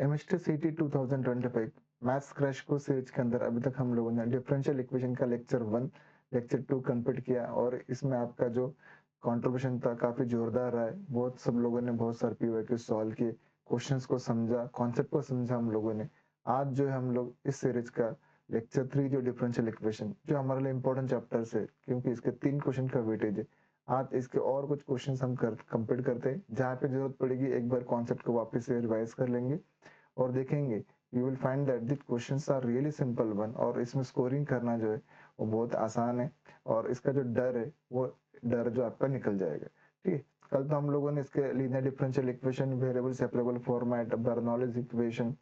MST सीटी 2025 maths crash course series के अंदर अभी तक हम लोगों ने डिफरेंशियल इक्वेशन का लेक्चर 1 लेक्चर 2 कंप्लीट किया और इसमें आपका जो कंट्रीब्यूशन था काफी जोरदार रहा है। बहुत सब लोगों ने बहुत सारे पीवाईक्यू सॉल्व किए, क्वेश्चंस को समझा, कॉन्सेप्ट को समझा हम लोगों ने। आज जो है हम लोग इस सीरीज का लेक्चर 3 जो डिफरेंशियल इक्वेशन जो हमारे लिए इंपॉर्टेंट चैप्टर है क्योंकि इसके 3 क्वेश्चन का वेटेज है। आज इसके और कुछ क्वेश्चन हम कंप्लीट करते हैं, जहाँ पे जरूरत पड़ेगी एक बार कॉन्सेप्ट को वापस से रिवाइज कर लेंगे और देखेंगे। You will find that the questions are really simple one और इसमें स्कोरिंग करना जो है वो बहुत आसान है और इसका जो डर है वो डर जो आपका निकल जाएगा। ठीक है, कल तो हम लोगों ने इसके linear differential equation, variable separable format, Bernoulli's equation,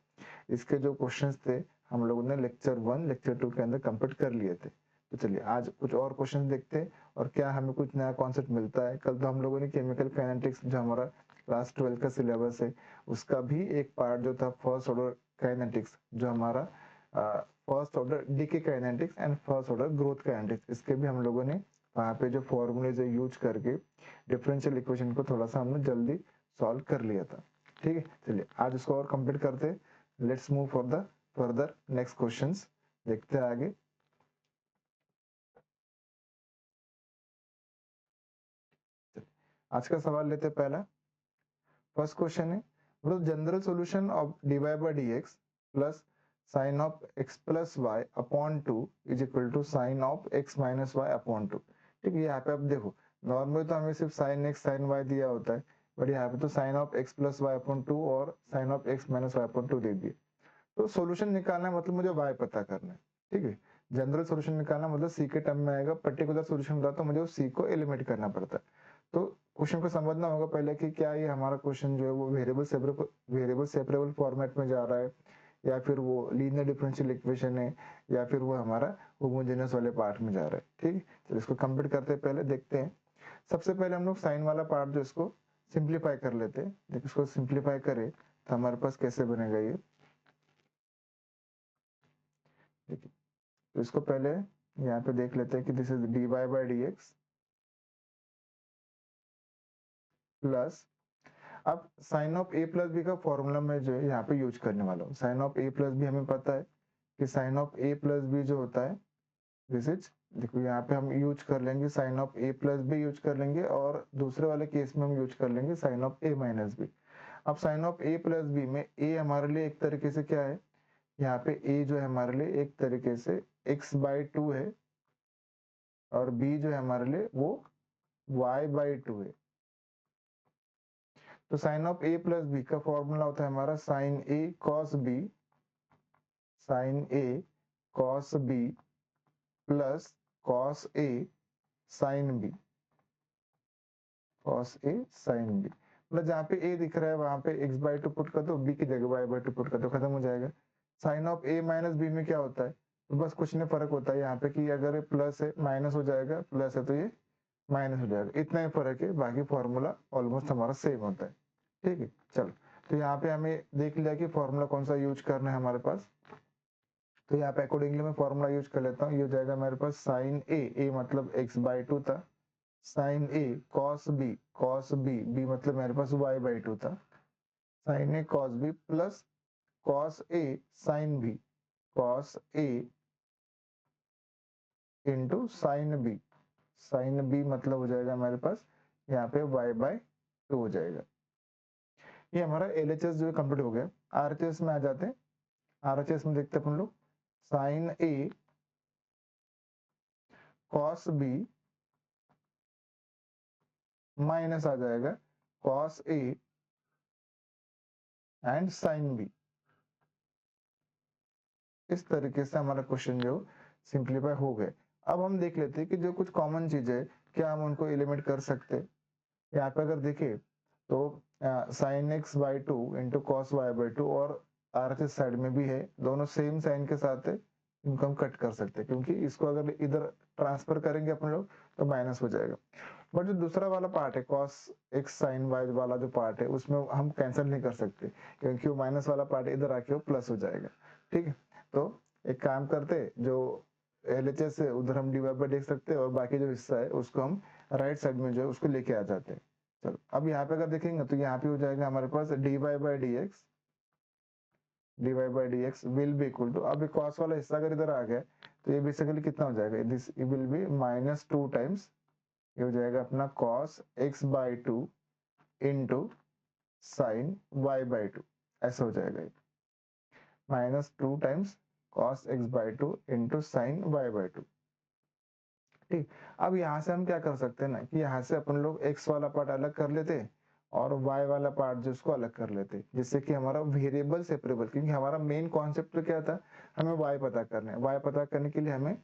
इसके जो क्वेश्चंस थे हम लोगों ने लेक्चर 1 लेक्चर 2 के अंदर कंप्लीट कर लिए थे। तो चलिए आज कुछ और क्वेश्चन देखते हैं और क्या हमें कुछ नया कॉन्सेप्ट मिलता है। कल तो हम लोगों ने केमिकल काइनेटिक्स जो हमारा क्लास 12 का सिलेबस है उसका भी एक पार्ट जो था फर्स्ट ऑर्डर काइनेटिक्स, जो हमारा first order decay kinetics and first order growth kinetics, इसके भी हम लोगों ने वहाँ पे जो फॉर्मूलेज यूज करके डिफरेंशियल इक्वेशन को थोड़ा सा हमने जल्दी सॉल्व कर लिया था। ठीक है, चलिए आज इसको और कंप्लीट करते हैं। Let's move for the further next questions, देखते हैं आगे। आज का सवाल लेते पहला। फर्स्ट क्वेश्चन है, मतलब general solution of dy by dx plus sine of x plus y upon 2 is equal to sine of x minus y upon 2। ठीक है, यहाँ पे आप देखो नॉर्मली तो हमें सिर्फ साइन x साइन y दिया होता है, बट यहाँ पे तो sine of x plus y upon 2 और sine of x minus y upon 2 दे दिए। तो सॉल्यूशन निकालना है मतलब मुझे y पता करना है। ठीक है, जनरल सॉल्यूशन निकालना मतलब c के टर्म में आएगा, पर्टिकुलर सॉल्यूशन होता तो मुझे उस c को एलिमिनेट करना पड़ता है। तो क्वेश्चन को समझना होगा पहले कि क्या ये हमारा क्वेश्चन जो है वो वेरिएबल सेपरेबल फॉर्मेट में जा रहा है या फिर वो लीनियर डिफरेंशियल इक्वेशन है या फिर वो हमारा होमोजेनियस वाले पार्ट में जा रहा है। ठीक है, तो इसको कंप्लीट करते हैं, पहले देखते हैं। सबसे पहले हम लोग साइन वाला पार्ट जो इसको सिंप्लीफाई कर लेते हैं। देखिए इसको सिंप्लीफाई करें तो हमारे पास कैसे बनेगा ये। देखिए तो इसको पहले यहाँ पे देख लेते हैं कि this is dy by dx plus, अब sine of A plus B का फॉर्मूला में जो है यहाँ पे यूज करने वाला हूँ। Sine of A plus b हमें पता है कि sine of A plus b जो होता है दिस इज, देखो यहाँ पे हम यूज कर लेंगे sine of A plus B use कर लेंगे और दूसरे वाले केस में हम यूज कर लेंगे sine of A minus b. अब sine of A plus b में ए हमारे लिए एक तरीके से क्या है, यहाँ पे ए जो है हमारे लिए एक तरीके से x/2 है और बी जो है हमारे लिए वो y/2 है। तो sine of A plus B का फॉर्मूला होता है हमारा साइन ए कॉस बी, साइन ए कॉस बी प्लस कॉस ए साइन बी, कॉस ए साइन बी। मतलब जहाँ पे ए दिख रहा है वहां पे x/2 पुट कर दो, बी की जगह y/2 पुट कर दो, खत्म हो जाएगा। Sine of A minus B में क्या होता है, तो बस कुछ नहीं फर्क होता है यहाँ पे कि अगर प्लस है माइनस हो जाएगा, प्लस है तो ये माइनस हो जाएगा, इतना ही फर्क है, बाकी फॉर्मूला ऑलमोस्ट हमारा सेम होता है। ठीक है, चलो तो यहाँ पे हमें देख लिया कि फॉर्मूला कौन सा यूज करना है हमारे पास। तो यहाँ पे अकॉर्डिंगली मैं फॉर्मूला यूज कर लेता हूँ। ये हो जाएगा मेरे पास साइन ए मतलब x/2 था, साइन ए कॉस बी, बी मतलब मेरे पास y/2 था, sine A cos B plus cos A sine B, cos a into sine b, sine B मतलब हो जाएगा मेरे पास यहाँ पे y/2 हो जाएगा। ये हमारा LHS जो है कंप्लीट हो गया। RHS में आ जाते हैं। RHS में देखते हैं अपन लोग साइन ए कॉस बी माइनस आ जाएगा cos A and sine B. इस तरीके से हमारा क्वेश्चन जो सिंप्लीफाई हो गए। अब हम देख लेते हैं कि जो कुछ कॉमन चीज है क्या हम उनको एलिमिनेट कर सकते हैं। यहाँ पे अगर देखें तो sign x/2 into cos y/2 और RHS साइड में भी है, दोनों सेम साइन के साथ है, इनको हम कट कर सकते हैं क्योंकि इसको अगर इधर ट्रांसफर करेंगे अपन लोग तो माइनस हो जाएगा। बट जो दूसरा वाला पार्ट है कॉस x साइन y वाला जो पार्ट है उसमें हम कैंसिल नहीं कर सकते क्योंकि वो माइनस वाला पार्ट इधर आके वो प्लस हो जाएगा। ठीक है, तो एक काम करते जो LHS है उधर हम डिवाइड बाय देख सकते हैं और बाकी जो हिस्सा है उसको हम राइट साइड में जो है उसको लेके आ जाते हैं। चलो अब यहाँ पे अगर देखेंगे तो यहाँ पे हो जाएगा हमारे पास dy by dx d y by d x will be equal to, अब कॉस वाला हिस्सा अगर इधर आ गया तो ये बेसिकली कितना हो जाएगा, this will be minus two times, ये हो जाएगा अपना cos x by two into sine y by two, ऐसा हो जाएगा ये minus two times cos x by two into sine y by two. ठीक, अब यहाँ से हम क्या कर सकते हैं ना कि यहाँ से अपन लोग x वाला पार्ट अलग कर लेते और y वाला पार्ट जो उसको अलग कर लेते, जिससे कि हमारा वेरिएबल सेपरेबल, क्योंकि हमारा मेन कॉन्सेप्ट तो क्या था, हमें y पता करना है। y पता करने के लिए हमें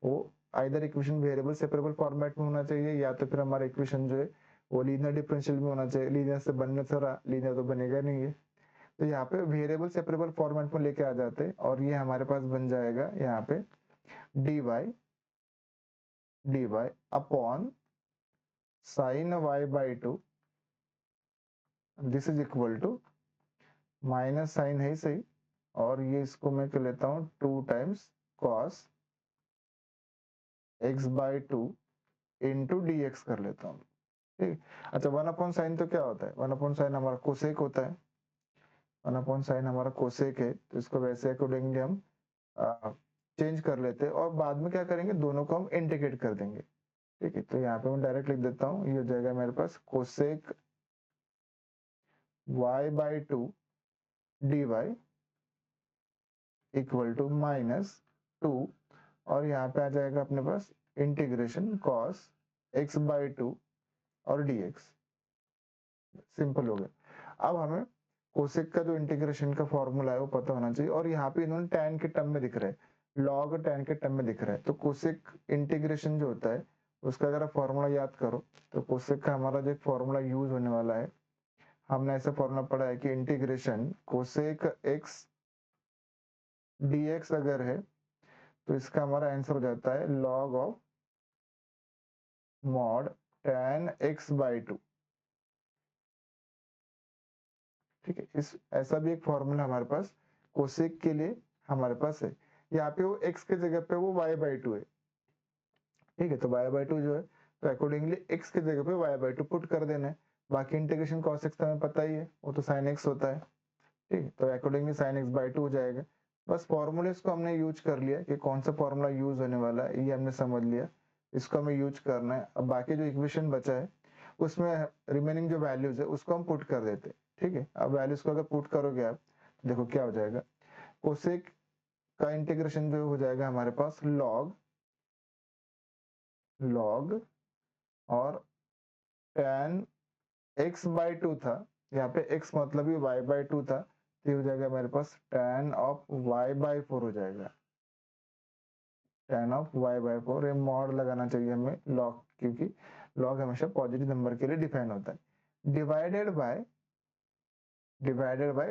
वो either equation variable separable format में होना चाहिए या तो फिर हमारा इक्वेशन जो है वो लीनियर डिफरेंशियल में होना चाहिए। लीनियर से बनने से रहा, लीनियर तो बनेगा नहीं है, तो यहाँ पे वेरिएबल सेपरेबल फॉर्मेट में लेके आ जाते हैं और ये हमारे पास बन जाएगा यहाँ पे dy upon sine y by two, this is equal to minus sine है सही, और ये इसको मैं कर लेता हूँ two times cos x by two into d x कर लेता हूँ। ठीक, अच्छा वन अपॉन साइन तो क्या होता है, वन अपॉन साइन हमारा कोसेक होता है, वन अपॉन साइन हमारा कोसेक है, तो इसको वैसे अकॉर्डिंगली हम चेंज कर लेते हैं और बाद में क्या करेंगे, दोनों को हम इंटीग्रेट कर देंगे। ठीक है, तो यहाँ पे मैं डायरेक्ट लिख देता हूँ, ये हो जाएगा मेरे पास cosec y by two d y equal to minus two, और यहाँ पे आ जाएगा अपने पास integration cos x by two और dx, सिंपल हो गया। अब हमें कोसेक का जो इंटीग्रेशन का फॉर्मूला है वो पता होना चाहिए, और यहाँ पे इन्होंने tan के टर्म में दिख रहा है, log tan के टर्म में दिख रहा है, तो कोसेक इंटीग्रेशन जो होता है उसका अगर आप फॉर्मूला याद करो तो कोसेक का हमारा जो फॉर्मूला यूज होने वाला है, हमने ऐसा फॉर्मूला पढ़ा है कि इंटीग्रेशन कोसेक x dx अगर है तो इसका हमारा आंसर हो जाता है log of mod tan x by two. ठीक है, इस ऐसा भी एक फॉर्मूला हमारे पास कोसेक के लिए हमारे पास है। यहाँ पे वो x के जगह पे वो y बाई टू है। ठीक है, तो y बाई टू जो है तो अकॉर्डिंगली x के जगह पे y बाई टू पुट कर देना है। बाकी इंटीग्रेशन cos x हमें पता ही है, वो तो sin x होता है। ठीक है, तो accordingly sin x by to हो जाएगा। बस फॉर्मूले को हमने यूज कर लिया कि कौन सा फॉर्मूला यूज होने वाला है ये हमने समझ लिया, इसको हमें यूज करना है। अब बाकी जो इक्वेशन बचा है उसमें रिमेनिंग जो वैल्यूज है उसको हम पुट कर देते हैं। ठीक है, अब वैल्यूज को अगर पुट करोगे आप, देखो क्या हो जाएगा, कोसेक का इंटीग्रेशन जो हो जाएगा हमारे पास लॉग और tan x बाई टू था, यहाँ पे x मतलब ही y बाई टू था, तो ये हो जाएगा हमारे पास tan of y by four हो जाएगा, tan of y by four. ये मॉड लगाना चाहिए हमें लॉग, क्योंकि लॉग हमेशा पॉजिटिव नंबर के लिए डिफाइन होता है। Divided by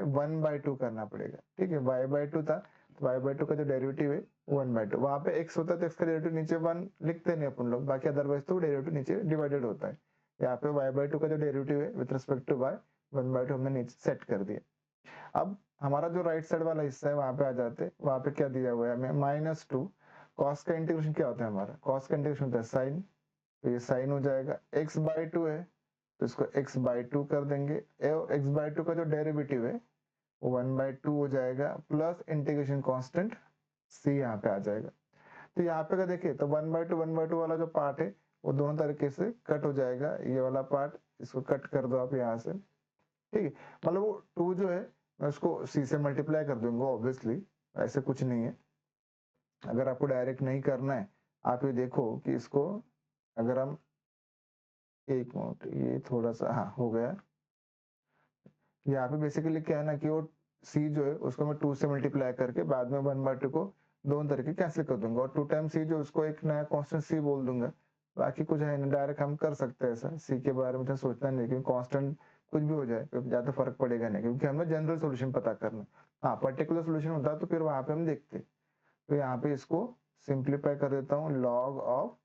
one by to करना पड़ेगा। ठीक है, y बाई टू था तो y बाई टू का जो डेरिवेटिव है वन बाई टू, वहां पे x होता है तो x का डेरिवेटिव नीचे वन लिखते नहीं अपन लोग, बाकी अदरवाइज तो डेरिवेटिव नीचे डिवाइडेड होता है। यहाँ पे y बाई टू का जो डेरिवेटिव है with respect to y, one by two हमने नीचे सेट कर दिया। अब हमारा जो राइट साइड वाला हिस्सा है वहां पे आ जाते हैं, वहां पे क्या दिया हुआ है हमें माइनस टू, कॉस का इंटीग्रेशन क्या होता है हमारा, कॉस का इंटीग्रेशन होता है साइन, तो ये साइन हो जाएगा, x बाई टू है तो इसको x बाई टू कर देंगे, x बाई टू का जो डेरिवेटिव है वो वन बाई टू हो जाएगा प्लस इंटीग्रेशन कांस्टेंट c यहाँ पे आ जाएगा। तो यहाँ पे अगर देखिए तो वन बाई टू वाला जो पार्ट है वो दोनों तरीके से कट हो जाएगा, ये वाला पार्ट इसको कट कर दो आप यहाँ से। ठीक है, मतलब वो टू जो है मैं उसको c से मल्टीप्लाई कर दूंगा ऑब्वियसली, ऐसे कुछ नहीं है। अगर आपको डायरेक्ट नहीं करना है, आप ये देखो कि इसको अगर हम एक मिनट, ये थोड़ा सा हाँ हो गया, यहाँ पे बेसिकली क्या है ना कि वो c जो है उसको मैं टू से मल्टीप्लाई करके बाद में वन बाई टू को दोनों तरीके कैंसिल कर दूंगा, और टू टाइम c जो उसको एक नया कांस्टेंट c बोल दूंगा। बाकी कुछ है नहीं, डायरेक्ट हम कर सकते हैं ऐसा, c के बारे में तो सोचना नहीं, क्योंकि कांस्टेंट कुछ भी हो जाए ज्यादा फर्क पड़ेगा नहीं, क्योंकि हमें जनरल सोल्यूशन पता करना। हाँ, पर्टिकुलर सोल्यूशन होता तो फिर वहां पे हम देखते। तो यहाँ पे इसको सिंप्लीफाई कर देता हूँ, log of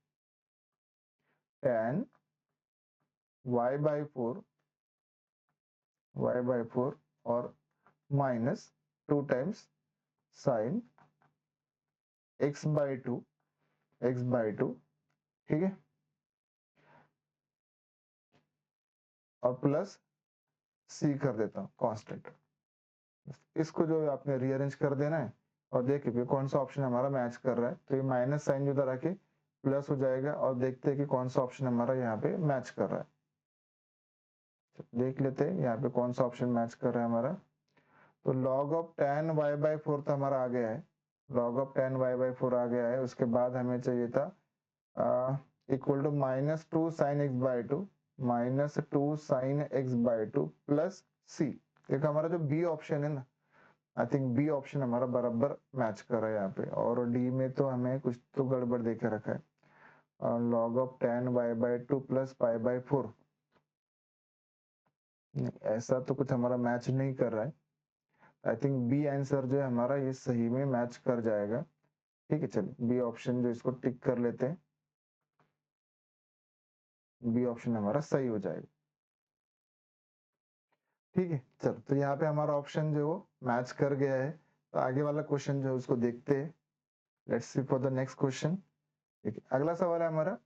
tan y by four और minus two times sine x by two. ठीक है, और प्लस c कर देता हूँ कांस्टेंट। इसको जो आपने रीअरेंज कर देना है और देखिए कौन सा ऑप्शन हमारा मैच कर रहा है। तो ये माइनस साइन जो इधर आके प्लस हो जाएगा और देखते हैं कि कौन सा ऑप्शन हमारा यहाँ पे मैच कर रहा है। देख लेते हैं यहाँ पे कौन सा ऑप्शन मैच कर रहा है हमारा। तो log ऑफ tan y/4 तो हमारा आ गया है, log ऑफ tan y/4 आ गया है। उसके बाद हमें चाहिए था equal to -2 sin x/2 -2 sin x/2 plus c। देखो हमारा जो बी ऑप्शन है ना, आई थिंक बी ऑप्शन हमारा बराबर मैच कर रहा है यहाँ पे। और डी में तो हमें कुछ तो गड़बड़ देके रखा है। और log of tan y/2 plus π/4 ऐसा तो कुछ हमारा मैच नहीं कर रहा है। आई थिंक बी आंसर जो है हमारा ये सही में मैच कर जाएगा। ठीक है, चलिए बी ऑप्शन जो इसको टिक कर लेते हैं, बी ऑप्शन हमारा सही हो जाएगा। ठीक है, चलो तो यहाँ पे हमारा ऑप्शन जो वो मैच कर गया है। तो आगे वाला क्वेश्चन जो है उसको देखते हैं। Let's see for the next question. ठीक है, अगला सवाल है हमारा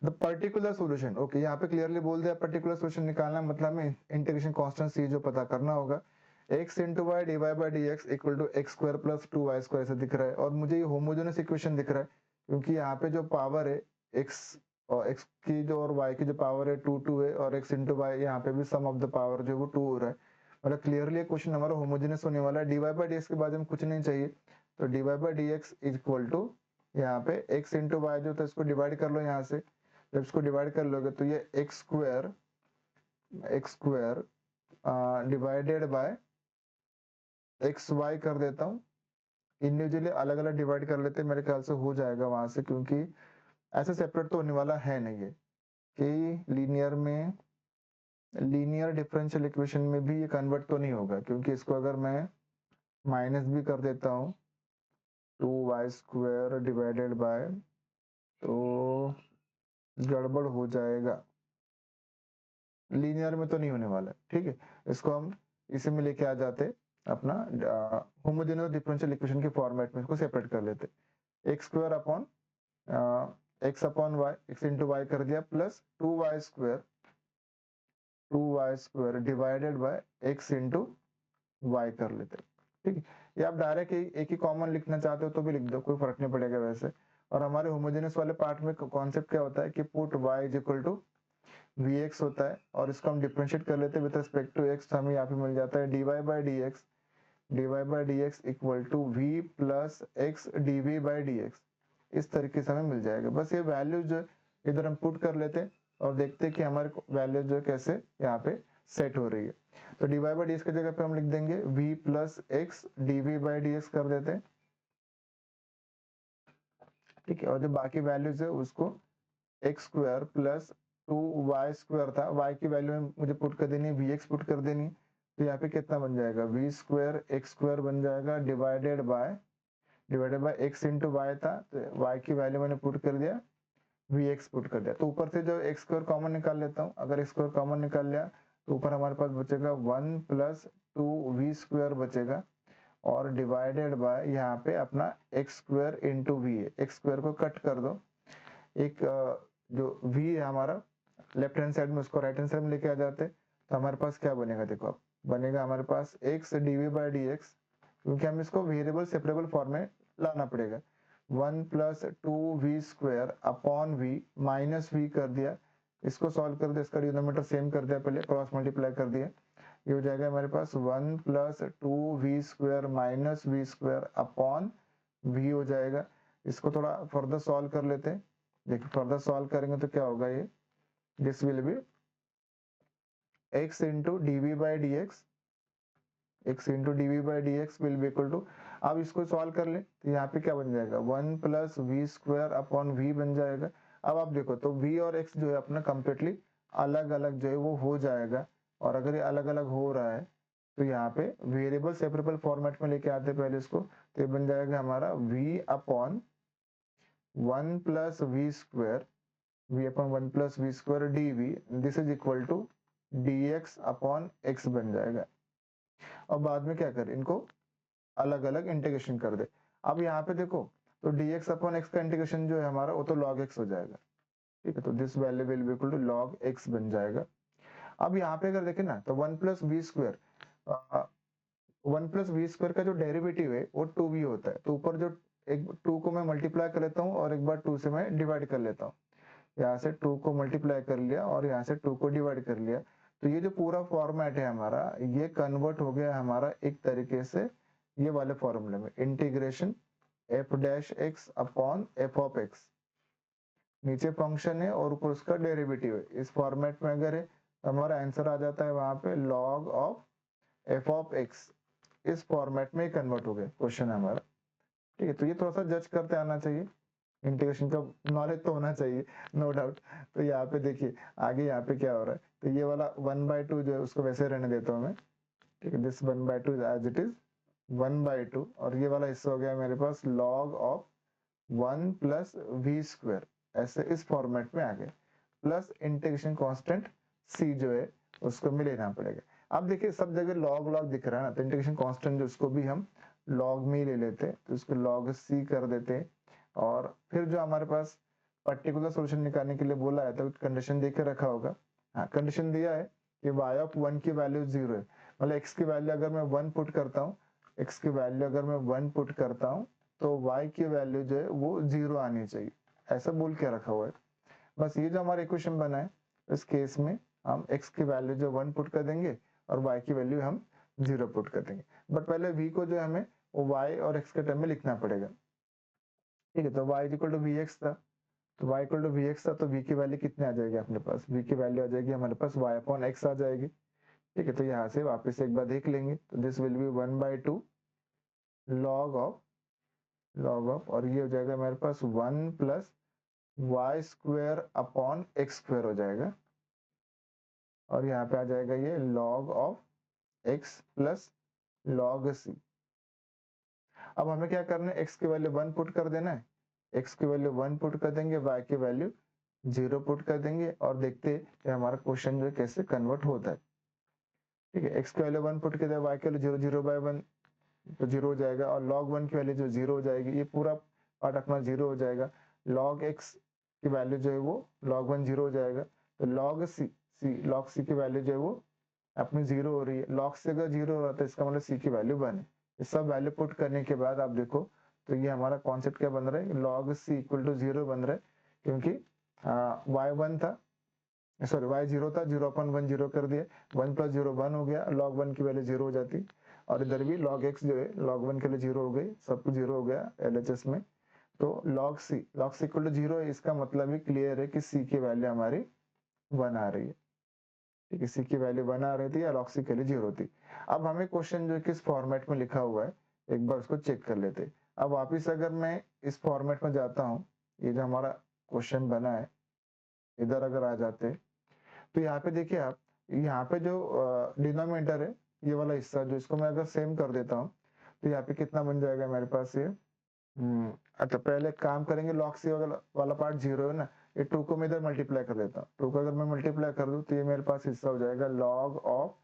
द पर्टिकुलर सॉल्यूशन। ओके, यहाँ पे क्लियरली बोल दिया पर्टिकुलर सॉल्यूशन निकालना मतलब हमें इंटीग्रेशन कांस्टेंट सी जो पता करना होगा। x into y d y by d x equal to x square plus 2y² ऐसा दिख रहा है। और मुझे ये होमोजेनस इक्वेशन दिख रहा है क्योंकि यहाँ पे जो पावर है x और x की जो और y की जो पावर है 2 है और x इंटू वाई यहाँ पे भी सम ऑफ द पावर जो वो 2 हो रहा है। मतलब क्लियरली क्वेश्चन हमारा होमोजेनस होने वाला है। D y by d x के बाद में कुछ नहीं चाहिए, तो d y by d x equal to यहाँ पे x इंटू वाई जो था इसको डिवाइड कर लो यहाँ से। जब इसको डिवाइड कर लोगे तो ये x square divided by x y कर देता हूँ। इंडिविजुअली अलग अलग डिवाइड कर लेते हैं, मेरे ख्याल से हो जाएगा वहां से, क्योंकि ऐसे सेपरेट तो होने वाला है नहीं है कि लीनियर डिफरेंशियल इक्वेशन में भी ये कन्वर्ट तो नहीं होगा, क्योंकि इसको अगर मैं माइनस भी कर देता हूँ 2y² डिवाइडेड बाय, तो गड़बड़ हो जाएगा, लीनियर में तो नहीं होने वाला। ठीक है, इसको हम इसी में लेके आ जाते अपना होमोजेनियस डिफरेंशियल इक्वेशन के फॉर्मेट में इसको सेपरेट कर लेते। X square upon x upon y, x into y कर दिया plus 2y² divided by x into y कर लेते। ठीक है, ये आप डायरेक्ट एक ही कॉमन लिखना चाहते हो तो भी लिख दो, कोई फर्क नहीं पड़ेगा वैसे। और हमारे होमोजेनियस वाले पार्ट में कॉन्सेप्ट क्या होता है कि put y is equal to vx होता है और इसको हम डिफरेंशिएट कर लेते हैं विद रिस्पेक्ट टू x। हमें यहाँ पे मिल जाता है dy by d x equal to v plus x dv by d x. इस तरीके से हमें मिल जाएगा। बस ये वैल्यू जो इधर हम पुट कर लेते हैं और देखते हैं कि हमारे वैल्यू जो कैसे यहाँ पे सेट हो रही है। तो dy बाई डी एक्स की जगह पे हम लिख देंगे v plus x dv by d x कर देते हैं। ठीक है, और जो बाकी वैल्यूज है उसको एक्स स्क्वायर प्लस 2y² था, y की वैल्यू में मुझे पुट कर देनी है, vx पुट कर देनी है। तो यहाँ पे कितना बन जाएगा v² x² बन जाएगा divided by x into y था, तो y की वैल्यू मैंने पुट कर दिया, vx पुट कर दिया। तो ऊपर से जो x² कॉमन निकाल लेता हूँ। अगर x² कॉमन निकाल लिया तो ऊपर हमारे पास बचेगा 1 प्लस 2v² बचेगा और डिवाइडेड बाय यहाँ पे अपना x² इंटू v है। x² को कट कर दो, एक जो v है हमारा लेफ्ट हैंड साइड में उसको राइट हैंड साइड में लेके आ जाते, तो हमारे पास क्या बनेगा, देखो अब बनेगा हमारे पास x dv by d x, क्योंकि हम इसको वेरिएबल सेपरेबल फॉर्म में लाना पड़ेगा। 1 plus 2v² upon v minus v कर दिया, इसको सॉल्व कर दिया, इसका डिनोमिनेटर सेम कर दिया, पहले क्रॉस मल्टीप्लाई कर दिया। ये हो जाएगा हमारे पास 1 plus 2v² minus v² upon v हो जाएगा। इसको थोड़ा फर्दर सॉल्व कर लेते हैं। देखिए फर्दर सॉल्व करेंगे तो क्या होगा, ये this will be x into dv by d x, x into dv by d x will be equal to, अब इसको सॉल्व कर ले तो यहाँ पे क्या बन जाएगा 1 प्लस v² अपॉन v बन जाएगा। अब आप देखो तो v और x जो है अपना कंप्लीटली अलग अलग जो है वो हो जाएगा। और अगर ये अलग अलग हो रहा है तो यहाँ पे वेरिएबल सेपरेबल फॉर्मेट में लेके आते पहले इसको, तो ये बन जाएगा हमारा v upon 1 plus v² v upon 1 plus v² dv, this is equal to dx upon x बन जाएगा। और बाद में क्या करें, इनको अलग अलग इंटीग्रेशन कर दे। अब यहाँ पे देखो तो dx अपॉन x का इंटीग्रेशन जो है हमारा वो तो log x हो जाएगा। ठीक है, तो this value will be equal to log x बन जाएगा। अब यहाँ पे अगर देखें ना तो 1 plus v² one plus v square का जो डेरिवेटिव है वो टू वी होता है, तो ऊपर जो एक टू को मैं मल्टीप्लाई कर लेता हूँ और एक बार टू से मैं डिवाइड कर लेता हूँ। यहाँ से टू को मल्टीप्लाई कर लिया और यहाँ से टू को डिवाइड कर लिया, तो ये जो पूरा फॉर्मेट है हमारा, ये कन्वर्ट हो गया हमारा एक तरीके से ये वाले फॉर्मूले में, integration F dash x upon F of x. नीचे फंक्शन है और ऊपर उसका डेरिवेटिव है। इस फॉर्मेट में अगर है तो हमारा आंसर आ जाता है वहां पे log of F of x. इस फॉर्मेट में कन्वर्ट हो गया क्वेश्चन हमारा। ठीक है, तो ये थोड़ा सा जज करते आना चाहिए, इंटीग्रेशन का नॉलेज तो होना चाहिए, नो डाउट। तो यहाँ पे देखिए आगे यहाँ पे क्या हो रहा है, तो ये वाला 1/2 जो है उसको वैसे रहने देता हूँ मैं। ठीक है, दिस 1/2 एज इट इज 1/2, और ये वाला हिस्सा हो गया मेरे पास log of 1 plus v square, ऐसे इस फॉर्मेट में आ गए, प्लस इंटीग्रेशन कांस्टेंट सी जो है उसको में लेना पड़ेगा। अब देखिए सब जगह लॉग लॉग दिख रहा है ना, तो इंटीग्रेशन कांस्टेंट जो उसको भी हम लॉग में ही ले लेते हैं, तो उसको लॉग सी कर देते हैं। और फिर जो हमारे पास पर्टिकुलर सोल्यूशन निकालने के लिए बोला है तो कंडीशन दे के रखा होगा। हाँ, कंडीशन दिया है कि y ऑफ 1 की वैल्यू 0 है, मतलब x की वैल्यू अगर मैं 1 पुट करता हूँ, x की वैल्यू अगर मैं 1 पुट करता हूँ तो y की वैल्यू जो है वो 0 आनी चाहिए, ऐसा बोल के रखा हुआ है। बस ये जो हमारा इक्वेशन बना है, इस केस में हम x की वैल्यू जो 1 पुट कर देंगे और y की वैल्यू हम 0 पुट कर देंगे। बट पहले v को जो हमें वो y और x के टर्म में लिखना पड़ेगा। ठीक है, तो y equal to v x था, तो y equal to v x था, तो v की वैल्यू कितनी आ जाएगी अपने पास, v की वैल्यू आ जाएगी हमारे पास y अपॉन x आ जाएगी। ठीक है, तो यहाँ से वापस एक बार देख लेंगे, तो this will be 1/2 log of और ये हो जाएगा मेरे पास 1 plus y square upon x square हो जाएगा, और यहाँ पे आ जाएगा ये log of x plus log c. अब हमें क्या करना है, x की वैल्यू 1 पुट कर देना है, x की वैल्यू 1 पुट कर देंगे, y की वैल्यू 0 पुट कर देंगे, और देखते हैं कि हमारा क्वेश्चन जो कैसे कन्वर्ट होता है। ठीक है, x की वैल्यू 1 पुट कर दिया, y की वैल्यू 0/1 तो 0 हो जाएगा, और log 1 की वैल्यू जो 0 हो जाएगी, ये पूरा पार्ट अपना 0 हो जाएगा। log x की वैल्यू जो है वो log 1 0 हो जाएगा, तो log c की वैल्यू जो है वो अपनी 0 हो रही है। log c अगर 0 हो रहा है तो इसका मतलब c की वैल्यू 1 है। ये सब वैल्यू पुट करने के बाद आप देखो तो ये हमारा कॉन्सेप्ट क्या बन रहा है, log c इक्वल टू 0 बन रहा है, क्योंकि y1 था, सॉरी y0 था, 0/1 0 कर दिया, 1 प्लस 0 1 हो गया, log 1 की वैल्यू 0 हो जाती, और इधर भी log x जो है log 1 के लिए 0 हो गई, सब कुछ 0 हो गया LHS में। तो log c इक्वल टू 0 है, इसका मतलब भी क्लियर है कि c की वैल्यू हमारी 1 आ रही है। ठीक है, c की वैल्यू 1 आ रही थी या log c के लिए 0 थी। अब हमें क्वेश्चन जो किस फॉर्मेट में लिखा हुआ है एक बार उसको चेक कर लेते। अब वापिस अगर मैं इस फॉर्मेट में जाता हूँ, ये जो हमारा क्वेश्चन बना है इधर अगर आ जाते, तो यहाँ पे देखिए आप, यहाँ पे जो डिनोमिनेटर है ये वाला हिस्सा, जो इसको मैं अगर सेम कर देता हूँ तो यहाँ पे कितना बन जाएगा मेरे पास ये। अच्छा, पहले काम करेंगे, log c वाला पार्ट 0 है ना, ये 2 को मैं इधर मल्टीप्लाई कर देता हूँ, 2 को अगर मैं मल्टीप्लाई कर दूं तो ये मेरे पास हिस्सा हो जाएगा log of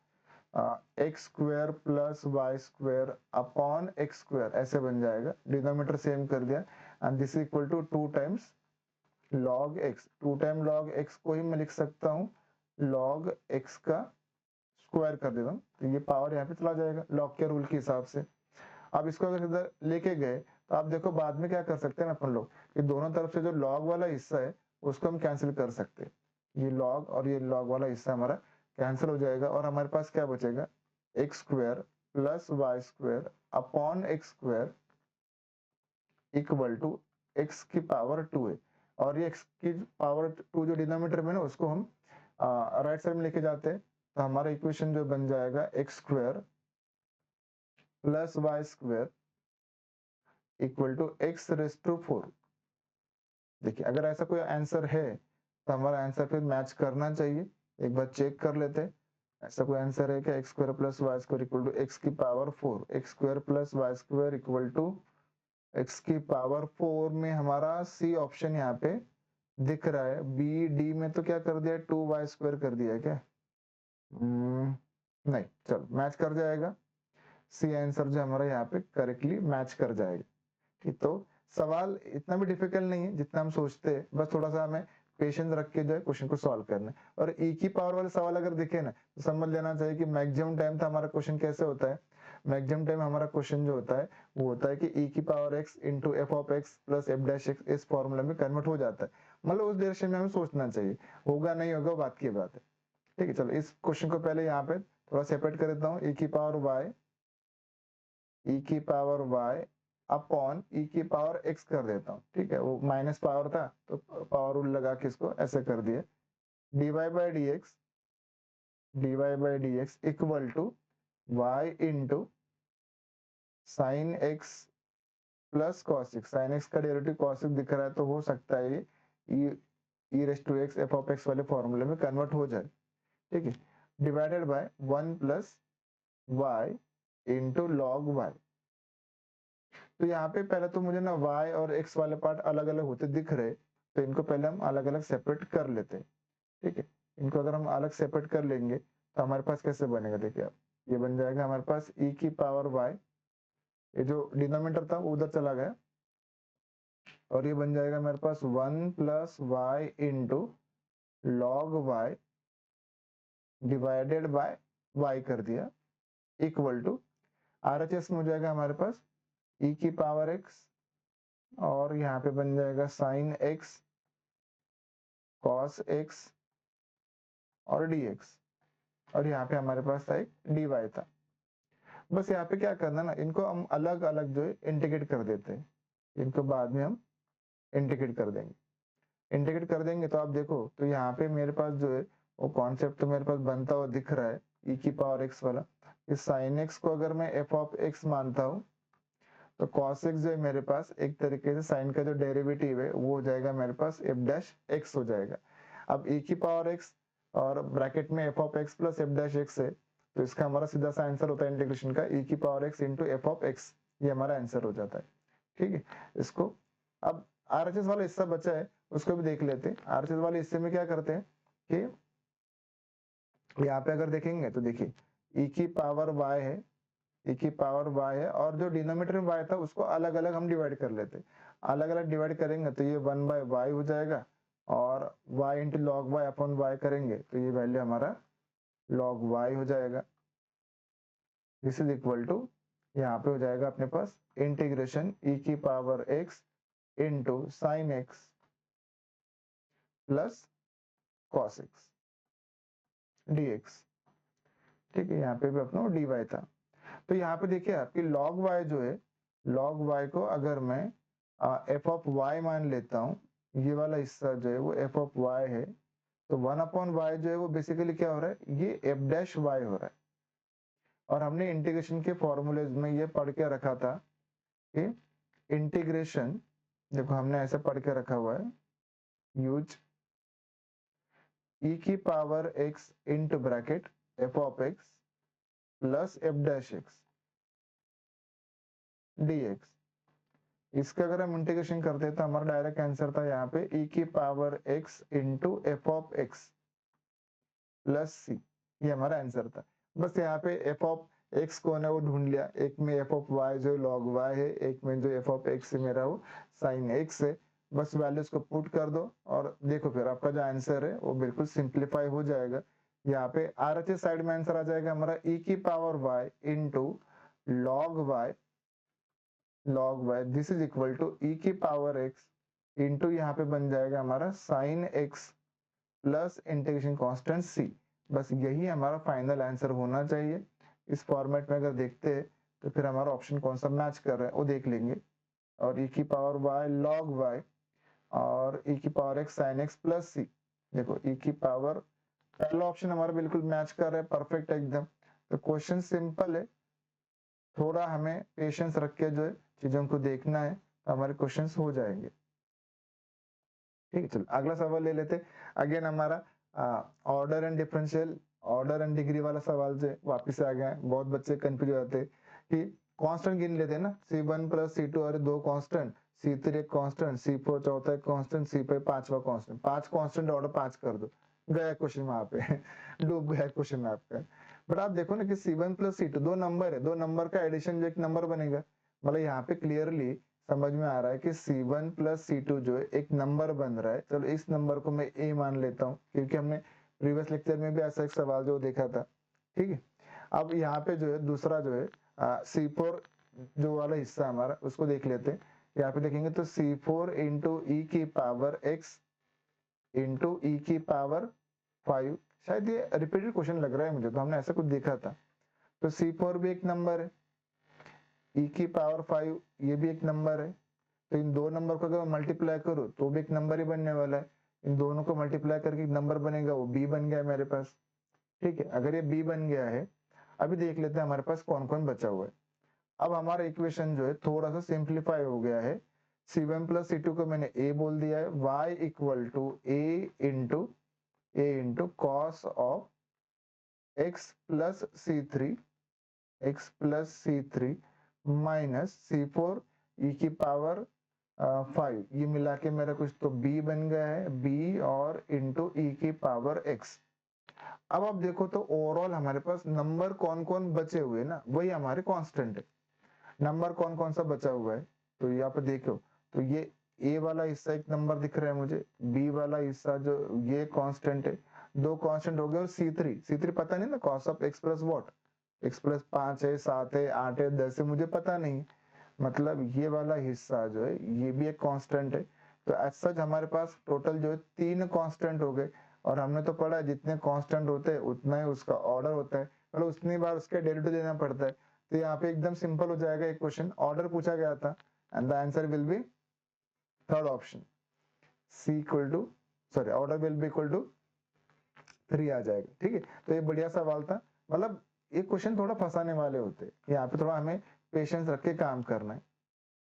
x square plus y square upon x square, ऐसे बन जाएगा। डिनोमिनेटर सेम कर दिया, and this equal to 2 times log x, 2 time log x को ही मैं लिख सकता हूँ log x का स्क्वायर कर देता हूँ, तो ये पावर यहाँ पे चला जाएगा log के रूल के हिसाब से। अब इसको अगर इधर लेके गए तो आप देखो बाद में क्या कर सकते हैं अपन लोग, कि दोनों तरफ से जो log वाला हिस्सा है उसको हम कैंसिल कर सकते हैं, ये log और ये log वाला हिस्सा हमारा कैंसिल हो जाएगा, और हमारे पास क्या बचेगा, x square plus y square upon x square equal to x की पावर 2 है, और ये एक्स की पावर 2 जो डिनोमिनेटर में ना उसको हम राइट साइड में लेके जाते हैं, तो हमारा इक्वेशन जो बन जाएगा x square plus y square equal to x raise to 4। देखिए अगर ऐसा कोई आंसर है तो हमारा आंसर फिर मैच करना चाहिए, एक बार चेक कर लेते हैं। ऐसा कोई आंसर है क्या, x square plus y square equal to x की power 4, x square plus y square equal to x की पावर 4 में हमारा सी ऑप्शन यहाँ पे दिख रहा है। बी डी में तो क्या कर दिया, 2y स्क्वायर कर दिया है क्या, नहीं, चलो मैच कर जाएगा, सी आंसर जो हमारा यहाँ पे करेक्टली मैच कर जाएगा। ठीक, तो सवाल इतना भी डिफिकल्ट नहीं है जितना हम सोचते हैं, बस थोड़ा सा हमें पेशेंस रख के जो है क्वेश्चन को सॉल्व करना है। और ई की पावर वाले सवाल अगर दिखे ना तो समझ लेना चाहिए कि मैक्सिमम टाइम था हमारा क्वेश्चन कैसे होता है, मैक्सिमम टाइम हमारा क्वेश्चन जो होता है वो होता है कि e की power x into F of x plus F dash x इस फॉर्मूला में कन्वर्ट हो जाता है, मतलब उस डायरेक्शन में हमें सोचना चाहिए, होगा नहीं होगा बात की बात है। ठीक है, चलो इस क्वेश्चन को पहले यहाँ पे थोड़ा सेपरेट कर देता हूँ, e की पावर y अपॉन e की पावर x कर देता हूँ। ठीक है, वो माइनस पावर था तो पावर रूल लगा के इसको ऐसे कर दिया, dy by d x equal to y into sine x plus cos x. Sine x का डेरिवेटिव कॉस एक्स दिख रहा है तो हो सकता है ये e raise to x f of x वाले फॉर्मूले में कन्वर्ट हो जाए। ठीक है, divided by 1 plus y into log y। तो यहाँ पे पहले तो मुझे ना y और x वाले पार्ट अलग अलग होते दिख रहे, तो इनको पहले हम अलग अलग सेपरेट कर लेते हैं। ठीक है, इनको अगर हम अलग सेपरेट कर लेंगे तो हमारे पास कैसे बनेगा, देखिए आप, ये बन जाएगा हमारे पास e की पावर y, ये जो डिनोमिनेटर था वो उधर चला गया, और ये बन जाएगा मेरे पास 1 plus y into log y divided by y कर दिया, इक्वल टू RHS में हो जाएगा हमारे पास e की पावर x, और यहाँ पे बन जाएगा साइन x कॉस x और dx, और यहाँ पे हमारे पास था एक dy था। बस यहाँ पे क्या करना ना, इनको हम अलग अलग जो है इंटीग्रेट कर देते हैं, इनको बाद में हम इंटीग्रेट कर देंगे तो आप देखो तो यहाँ पे मेरे पास जो है वो कॉन्सेप्ट तो मेरे पास बनता हुआ दिख रहा है, e की पावर x वाला। इस साइन x को अगर मैं f ऑफ x मानता हूँ तो cos x जो है मेरे पास एक तरीके से साइन का जो डेरिवेटिव है वो हो जाएगा मेरे पास f डैश x हो जाएगा। अब e की पावर x और ब्रैकेट में f of x plus f dash x है, तो इसका हमारा सीधा सा आंसर होता है इंटीग्रेशन का e की power x into F of x, ये हमारा आंसर हो जाता है। ठीक है, इसको अब RHS वाला हिस्सा बचा है उसको भी देख लेते हैं। RHS वाले हिस्से में क्या करते हैं कि यहाँ पे अगर देखेंगे तो देखिए e की पावर y है, e की पावर y है, और जो डिनोमिनेटर में y था उसको अलग अलग हम डिवाइड कर लेते हैं। अलग अलग डिवाइड करेंगे तो ये 1 बाय y हो जाएगा, और y into log y upon y करेंगे तो ये वैल्यू हमारा log y हो जाएगा। दिस इज इक्वल टू, यहाँ पे हो जाएगा अपने पास इंटीग्रेशन e की power x into sine x plus cos x dx। ठीक है, यहाँ पे भी अपना dy था, तो यहाँ पे देखिए आपकी log y जो है, log y को अगर मैं f ऑफ y मान लेता हूँ, ये वाला हिस्सा जो है वो f ऑफ y है, तो 1 अपॉन y जो है वो बेसिकली क्या हो रहा है, ये f डैश y हो रहा है। और हमने इंटीग्रेशन के फॉर्मूले में ये पढ़ के रखा था कि इंटीग्रेशन, देखो हमने ऐसे पढ़ के रखा हुआ है, यूज e की power x into bracket f of x plus f dash x dx। इसका अगर हम इंटीग्रेशन करते हैं तो हमारा डायरेक्ट आंसर था यहाँ पे e की power x into F of x plus c, ये हमारा आंसर था। बस यहाँ पे f ऑफ x कौन है वो ढूंढ लिया, एक में f ऑफ y जो log y है, एक में जो f ऑफ x है मेरा वो sin x है। बस वैल्यूज को पुट कर दो और देखो फिर आपका जो आंसर है वो बिल्कुल सिंप्लीफाई हो जाएगा। यहाँ पे RHS साइड में आंसर आ जाएगा हमारा e की power y into log y, this is equal to e की पावर x इंटू यहाँ पे बन जाएगा हमारा sine x plus integration constant c। बस यही हमारा फाइनल आंसर होना चाहिए। इस फॉर्मेट में अगर देखते हैं तो फिर हमारा ऑप्शन कौन सा मैच कर रहा है वो देख लेंगे, और e की पावर y log y और e की power x sin x plus c। देखो e की पावर, पहला ऑप्शन हमारा बिल्कुल मैच कर रहा है, परफेक्ट एकदम। तो क्वेश्चन सिंपल है, थोड़ा हमें पेशेंस रख के जो है चीजों को देखना है तो हमारे क्वेश्चंस हो जाएंगे। ठीक है, चलो अगला सवाल ले लेते। अगेन हमारा order and differential, order and degree वाला सवाल जो वापिस आ गया है। बहुत बच्चे कंफ्यूज हो जाते हैं कि कांस्टेंट गिन लेते हैं ना, C1 प्लस C2 और दो कांस्टेंट, C3 एक कांस्टेंट, C4 चौथा एक कांस्टेंट, C5 पांचवा कांस्टेंट, 5 कांस्टेंट ऑर्डर 5 कर दो, गया क्वेश्चन वहां पे डूब गया क्वेश्चन में आपका। बट आप देखो ना कि C1 प्लस C2 दो नंबर है, दो नंबर का एडिशन जो एक नंबर बनेगा, मतलब यहाँ पे क्लियरली समझ में आ रहा है कि C1 प्लस C2 जो है एक नंबर बन रहा है। चलो इस नंबर को मैं A मान लेता हूँ, क्योंकि हमने प्रीवियस लेक्चर में भी ऐसा एक सवाल जो देखा था। ठीक है, अब यहाँ पे जो है दूसरा जो है C4 जो वाला हिस्सा हमारा उसको देख लेते हैं। यहाँ पे देखेंगे तो C4 इंटू ई की पावर x इंटू ई की पावर 5, शायद ये रिपीटेड क्वेश्चन लग रहा है मुझे, तो हमने ऐसा कुछ देखा था। तो C4 भी एक नंबर है, ई की पावर 5 ये भी एक नंबर है, तो इन दो नंबर को अगर मैं मल्टीप्लाई करूँ तो भी एक नंबर ही बनने वाला है। इन दोनों को मल्टीप्लाई करके एक नंबर बनेगा, वो b बन गया मेरे पास। ठीक है, अगर ये b बन गया है, अभी देख लेते हैं हमारे पास कौन कौन बचा हुआ है। अब हमारा इक्वेशन जो है थोड़ा सा सिंप्लीफाई हो गया है। C1 प्लस C2 को मैंने a बोल दिया है, y equal to a into cos of x plus C3 minus C4 e की पावर 5, ये मिला के मेरा कुछ तो b बन गया है, b और इंटू e की पावर x। अब आप देखो तो ओवरऑल हमारे पास नंबर कौन कौन बचे हुए ना, वही हमारे कांस्टेंट है। नंबर कौन कौन सा बचा हुआ है, तो यहाँ पे देखो तो ये a वाला हिस्सा एक नंबर दिख रहा है मुझे, b वाला हिस्सा जो ये कांस्टेंट है, दो कांस्टेंट हो गए, और C3 पता नहीं ना, cos of x plus what, x plus 5 है, 7 है, 8 है, 10 है, मुझे पता नहीं, मतलब ये वाला हिस्सा जो है ये भी एक कांस्टेंट है। तो एज सच हमारे पास टोटल जो है 3 कांस्टेंट हो गए, और हमने तो पढ़ा है जितने कांस्टेंट होते हैं उतना ही उसका ऑर्डर होता है, मतलब उतनी बार उसके डेरिवेटिव देना पड़ता है। तो यहाँ पे एकदम सिंपल हो जाएगा, एक क्वेश्चन ऑर्डर पूछा गया था and the answer will be third option, C equal to sorry order will be equal to 3 आ जाएगा। ठीक है, तो ये बढ़िया सवाल था, मतलब ये क्वेश्चन थोड़ा फंसाने वाले होते हैं, यहाँ पे थोड़ा हमें पेशेंस रख के काम करना है।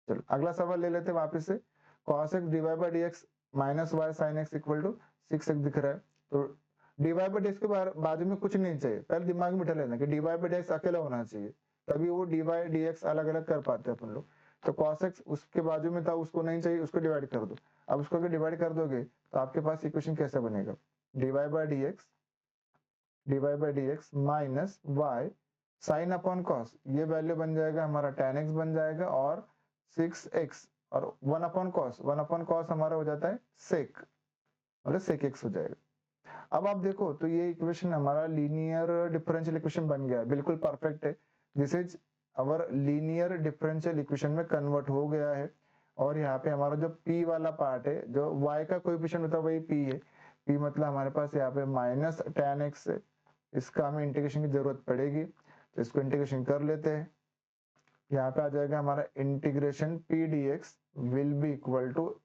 चलो अगला सवाल ले लेते हैं वापस से। cos x divide by dx minus y sine x equal to 6x दिख रहा है, तो डिवाइड बाय dx के बाजू में कुछ नहीं चाहिए, पहले दिमाग में बिठा लेना कि डिवाइड बाय dx अकेला होना चाहिए, तभी वो डिवाइड dx अलग अलग कर पाते हैं अपन लोग। तो cos x उसके बाजू में था, उसको नहीं चाहिए, उसको डिवाइड कर दो। अब उसको अगर डिवाइड कर दोगे तो आपके पास इक्वेशन कैसे बनेगा, divide by dx minus y sine upon cos, ये वैल्यू बन जाएगा हमारा tan x बन जाएगा, और 6x और 1 अपॉन कॉस हमारा हो जाता है सेक, मतलब सेक x हो जाएगा। अब आप देखो तो ये इक्वेशन हमारा लीनियर डिफरेंशियल इक्वेशन बन गया है, बिल्कुल परफेक्ट है। This is our linear differential equation में कन्वर्ट हो गया है। और यहाँ पे हमारा जो p वाला पार्ट है, जो y का कोएफिशिएंट होता है वही p है, p मतलब हमारे पास यहाँ पे माइनस tan x है, इसका हमें इंटीग्रेशन की जरूरत पड़ेगी, तो इसको इंटीग्रेशन कर लेते हैं। यहाँ पे आ जाएगा हमारा integration p dx will be equal to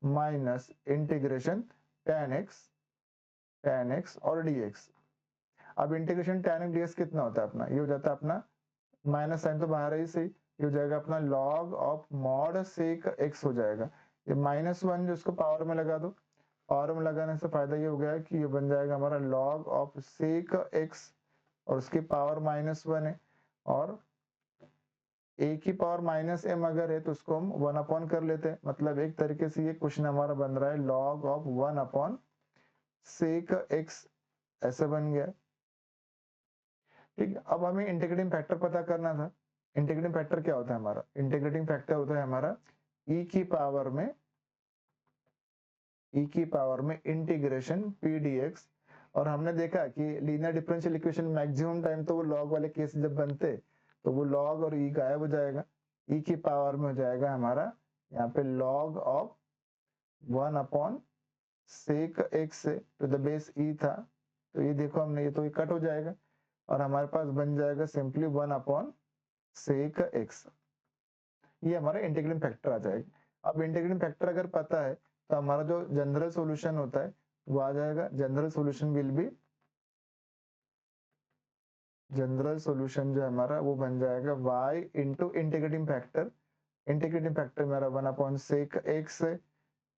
minus integration tan x और dx। अब इंटीग्रेशन tan x dx कितना होता है अपना, ये हो जाता है अपना, माइनस साइन तो बाहर ही से, ये हो जाएगा अपना log of mod sec x हो जाएगा। ये -1 जो इसको पावर में लगा दो, पावर में लगाने से फायदा ये हो गया है कि ये बन जाएगा हमारा log ऑफ सेक x, और उसकी पावर -1 है, और a की पावर -m अगर है तो उसको हम 1 अपॉन कर लेते हैं, मतलब एक तरीके से ये क्वेश्चन हमारा बन रहा है log of 1 upon sec x, ऐसा बन गया। ठीक है, अब हमें इंटीग्रेटिंग फैक्टर पता करना था। इंटीग्रेटिंग फैक्टर क्या होता है हमारा, इंटीग्रेटिंग फैक्टर होता है हमारा e की पावर में इंटीग्रेशन p dx। और हमने देखा कि linear differential equation maximum time तो वो लॉग वाले केस जब बनते तो वो लॉग और e गायब हो जाएगा, e की पावर में हो जाएगा हमारा यहाँ पे log of 1 upon sec x to the base e था, तो ये देखो हमने, ये तो ये कट हो जाएगा और हमारे पास बन जाएगा सिंपली 1 अपॉन सेक x, ये हमारा इंटीग्रेटिंग फैक्टर आ जाएगा। अब इंटीग्रेटिंग फैक्टर अगर पता है तो हमारा जो जनरल सॉल्यूशन होता है वो आ जाएगा, जनरल सॉल्यूशन जो हमारा वो बन जाएगा y इंटू इंटीग्रेटिंग फैक्टर मेरा 1 upon sec x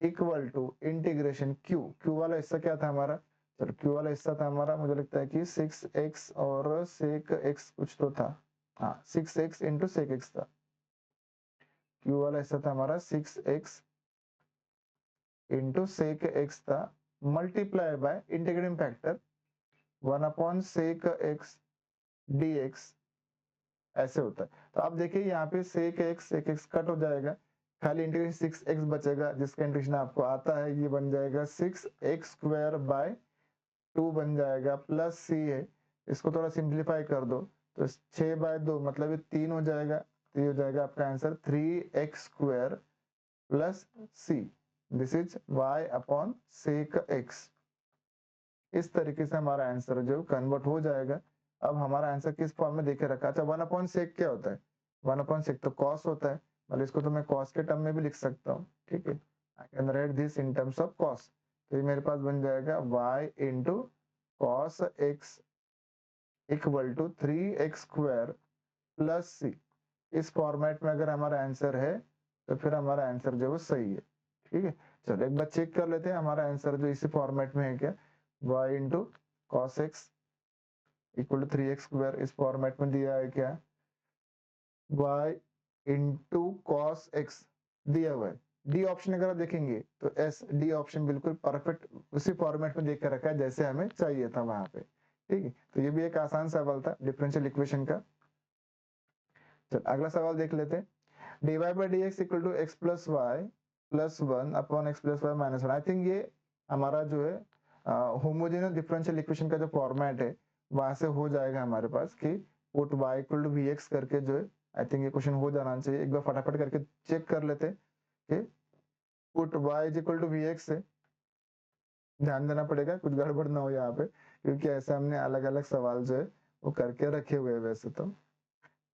equal to integration q वाला हिस्सा क्या था हमारा, चलो q वाला हिस्सा था हमारा, मुझे लगता है कि 6x और सेक x कुछ तो था, हाँ 6x इंटू सेक x था, q वाला हिस्सा था हमारा 6x इंटू सेक x था, multiply by integrating factor 1 upon sec x dx, ऐसे होता है। तो आप देखिए यहाँ पे सेक x कट हो जाएगा, खाली इंटीग्रेशन 6x बचेगा, जिसका इंटीग्रेशन आपको आता है, ये बन जाएगा 6x स्क्वायर बाय 2 बन जाएगा, प्लस c है, इसको थोड़ा सिंप्लीफाई कर दो तो 6/2 मतलब ये 3 हो जाएगा, तो ये हो जाएगा आपका answer 3x² plus c, this is y upon sec x। इस तरीके से हमारा आंसर जो कन्वर्ट हो जाएगा। अब हमारा आंसर किस फॉर्म में देखे रखा, अच्छा 1/sec क्या होता है, 1/sec तो cos होता है, मतलब इसको तो मैं cos के टर्म में भी लिख सकता हूँ, ठीक है, I can write this in terms of cos। तो ये मेरे पास बन जाएगा y इंटू cos x equal to 3x² plus c. इस फॉर्मेट में अगर हमारा आंसर है तो फिर हमारा आंसर जो है सही है, ठीक है। चलो एक बार चेक कर लेते हैं हमारा आंसर जो इसी फॉर्मेट में है क्या, y into cos x equal to 3x², इस फॉर्मेट में दिया है क्या, y इंटू कॉस एक्स दिया हुआ है। डी ऑप्शन अगर आप देखेंगे तो एस डी ऑप्शन बिल्कुल परफेक्ट उसी फॉर्मेट में देख कर रखा है जैसे हमें चाहिए था वहां पे, ठीक है। तो ये भी एक आसान सवाल था डिफरेंशियल इक्वेशन का। चल अगला सवाल देख लेते हैं। dy by dx equal to x plus y plus 1 upon x plus y minus 1। I think ये हमारा जो है होमोजेनियस डिफरेंशियल इक्वेशन का जो फॉर्मेट है वहां से हो जाएगा हमारे पास कि put y equal to v x करके जो है, आई थिंक ये क्वेश्चन हो जाना चाहिए। एक बार फटाफट करके चेक कर लेते हैं कि put y is equal to v x से, ध्यान देना पड़ेगा कुछ गड़बड़ ना हो यहाँ पे, क्योंकि ऐसे हमने अलग अलग सवाल जो है वो करके रखे हुए हैं वैसे तो,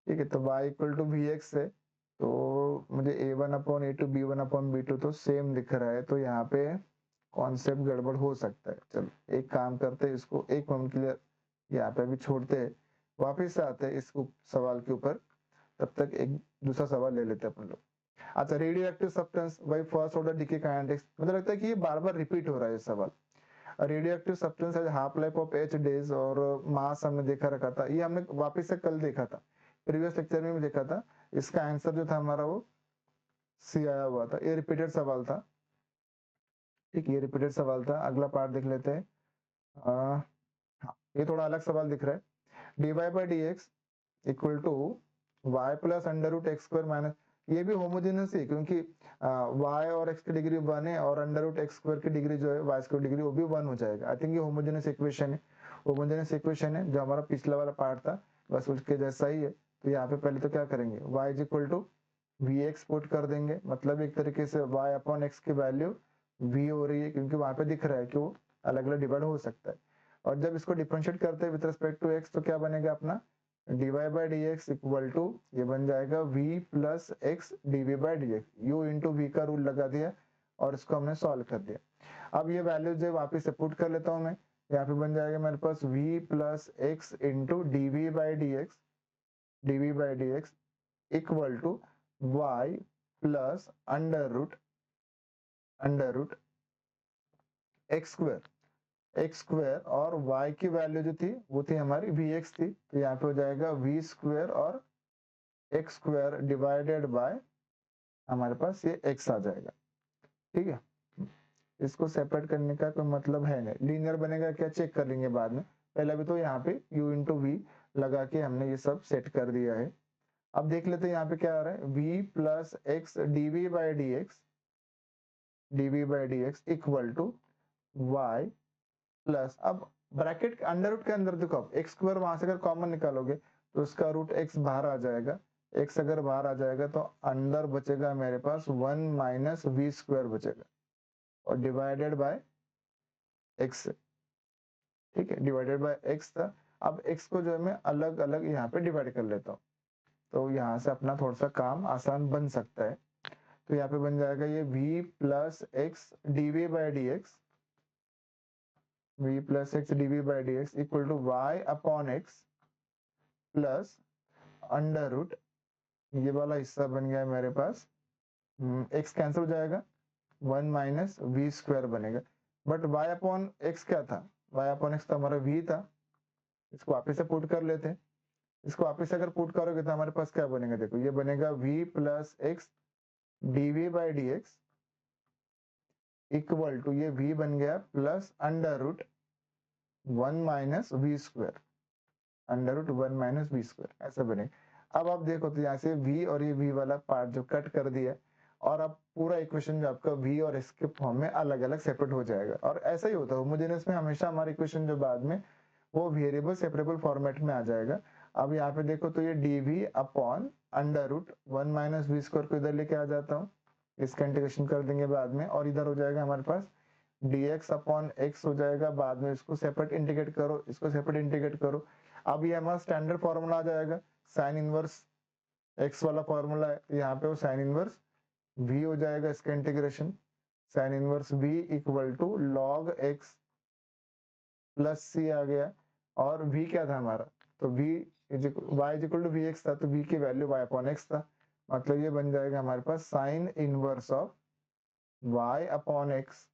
ठीक है। तो y equal to v x है, तो मुझे a1/a2 b1/b2 तो सेम दिख रहा है, तो यहाँ पे कॉन्सेप्ट गड़बड़ हो सकता है। चलो एक काम करते हैं, इसको एक मोमेंट के लिए यहाँ पे भी छोड़ते हैं, वापिस से आते हैं इस सवाल के ऊपर, तब तक एक दूसरा सवाल ले लेते हैं अपन लोग। अच्छा radioactive substance by first order decay kinetics, मुझे लगता है कि ये बार बार रिपीट हो रहा है ये सवाल। Radio active substance has half life of 8 days और मास हमने देखा रखा था, ये हमने वापिस से कल देखा था, प्रीवियस लेक्चर में भी देखा था। इसका आंसर जो था हमारा वो सी आया हुआ था, ये रिपीटेड सवाल था, ठीक, ये रिपीटेड सवाल था। अगला पार्ट देख लेते हैं। हाँ, ये थोड़ा अलग सवाल दिख रहा है। dy by dx equal to y plus under root x square minus, ये भी होमोजेनियस है क्योंकि y और x की डिग्री 1 है और अंडर रूट एक्स स्क्वायर की डिग्री जो है y स्क्वायर डिग्री वो भी 1 हो जाएगा। आई थिंक ये होमोजेनियस इक्वेशन है, होमोजेनियस इक्वेशन है जो हमारा पिछला वाला पार्ट था, बस उसके जैसा ही है। तो यहाँ पे पहले तो क्या करेंगे, y is equal to v x put कर देंगे, मतलब एक तरीके से y अपॉन एक्स की वैल्यू v हो रही है क्योंकि वहां पे दिख रहा है कि वो अलग अलग डिवाइड हो सकता है। और जब इसको डिफरेंशिएट करते हैं विद रिस्पेक्ट टू x तो क्या बनेगा अपना dy by dx equal to, ये बन जाएगा v plus x d by d x, u into v का रूल लगा दिया और इसको हमने सॉल्व कर दिया। अब ये वैल्यू जो वापिस से पुट कर लेता हूँ मैं, यहाँ पे बन जाएगा मेरे पास v plus x into d by d x equal to y plus under root x square और y की वैल्यू जो थी वो थी हमारी vx थी, तो यहाँ पे हो जाएगा v स्क्वायर और x स्क्वायर डिवाइडेड बाय हमारे पास ये x आ जाएगा, ठीक है। इसको सेपरेट करने का कोई मतलब है नहीं, लीनियर बनेगा क्या चेक कर लेंगे बाद में, पहले भी तो यहाँ पे u इंटू वी लगा के हमने ये सब सेट कर दिया है। अब देख लेते हैं यहाँ पे क्या आ रहा है, v plus x d by d x equal to y plus, अब ब्रैकेट अंडर रूट के अंदर देखो एक्स स्क्वायर वहां से अगर कॉमन निकालोगे तो उसका रूट एक्स बाहर आ जाएगा, एक्स अगर बाहर आ जाएगा तो अंदर बचेगा मेरे पास 1 माइनस वी स्क्वायर बचेगा और डिवाइडेड बाय एक्स, ठीक है, डिवाइडेड बाय एक्स था। अब एक्स को जो है मैं अलग अलग यहाँ पे डिवाइड कर लेता हूँ, तो यहाँ से अपना थोड़ा सा काम आसान बन सकता है। तो यहाँ पे बन जाएगा ये v plus x d by d x, v plus x d by d x equal to y upon x plus under root, ये वाला हिस्सा बन गया है मेरे पास, x कैंसिल हो जाएगा, 1 माइनस वी स्क्वायर बनेगा, बट y अपॉन एक्स क्या था, y अपॉन एक्स तो हमारा v था, इसको वापस से पुट कर लेते हैं। इसको वापस अगर पुट करोगे तो हमारे पास क्या बनेगा, देखो ये बनेगा v plus x d by d x equal to, ये v बन गया plus under root 1 minus v square, under root 1 minus v square ऐसा बनेगा। अब आप देखो तो यहाँ से v और ये v वाला पार्ट जो कट कर दिया और अब पूरा इक्वेशन जो आपका v और s के फॉर्म में अलग अलग सेपरेट हो जाएगा। और ऐसा ही होता है होमोजेनियस में, हमेशा हमारा इक्वेशन जो बाद में वो वेरिएबल सेपरेबल फॉर्मेट में आ जाएगा। अब यहाँ पे देखो तो ये dv upon under root 1 minus v square को इधर लेके आ जाता हूँ, इसका इंटीग्रेशन कर देंगे बाद में, और इधर हो जाएगा हमारे पास dx अपॉन x हो जाएगा, बाद में इसको सेपरेट इंटीग्रेट करो, इसको सेपरेट इंटीग्रेट करो। अब ये हमारा स्टैंडर्ड फॉर्मूला आ जाएगा, साइन इनवर्स x वाला फॉर्मूला है, यहाँ पे वो साइन इनवर्स v हो जाएगा इसका integration, sine inverse v equal to log x plus c आ गया, और v क्या था हमारा, तो v y is equal to v x था, तो v की वैल्यू y अपॉन x था, मतलब ये बन जाएगा हमारे पास sine inverse of y upon x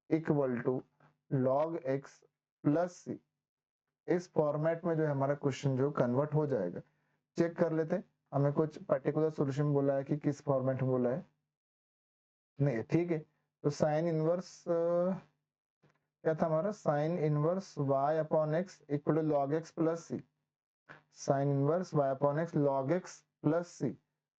equal to log x plus c. इस फॉर्मेट में जो है हमारा क्वेश्चन जो कन्वर्ट हो जाएगा। चेक कर लेते हैं, हमें कुछ पर्टिकुलर सॉल्यूशन बोला है कि किस फॉर्मेट में बोला है, नहीं ठीक है। तो साइन इनवर्स क्या था हमारा, sine inverse y upon x equal to log x plus C, sine inverse y upon x log x plus सी।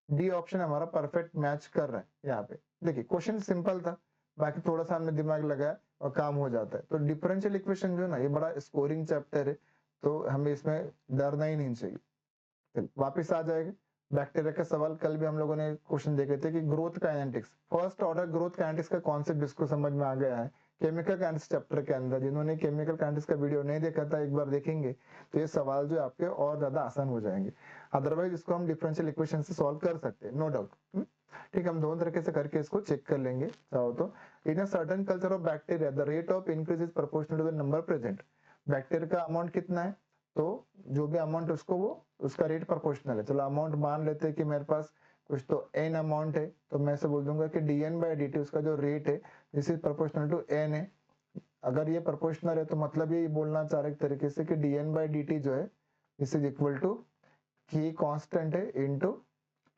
डी ऑप्शन हमारा परफेक्ट मैच कर रहा है। यहाँ पे देखिए क्वेश्चन सिंपल था, बाकी थोड़ा सा हमने दिमाग लगाया और काम हो जाता है। तो डिफरेंशियल इक्वेशन जो है ना, ये बड़ा स्कोरिंग चैप्टर है, तो हमें इसमें डरना ही नहीं चाहिए। वापिस आ जाएगा बैक्टीरिया का सवाल। कल भी हम लोगों ने क्वेश्चन देखे थे कि growth kinetics, first order growth kinetics का कॉन्सेप्ट जिसको समझ में आ गया है केमिकल काइनेटिक्स चैप्टर के अंदर, जिन्होंने केमिकल काइनेटिक्स का वीडियो नहीं देखा था एक बार देखेंगे तो ये सवाल जो आपके और ज्यादा आसान हो जाएंगे। अदरवाइज इसको हम डिफरेंशियल इक्वेशन से सॉल्व कर सकते हैं, नो डाउट। ठीक, हम दोनों तरीके से करके इसको चेक कर लेंगे चाहो तो। In a certain culture of bacteria the rate of increase is proportional to the number present. Bacteria का अमाउंट कितना है, तो जो भी अमाउंट उसको वो उसका रेट प्रोपोर्शनल है। चलो अमाउंट मान लेते हैं कि मेरे पास कुछ तो n अमाउंट है, तो मैं से बोल दूंगा कि dn बाई dt उसका जो रेट है this is proportional to n है। अगर ये प्रोपोर्शनल है तो मतलब ये बोलना चाह रहे एक तरीके से कि dn बाई dt जो है दिस इज इक्वल टू की कांस्टेंट है इनटू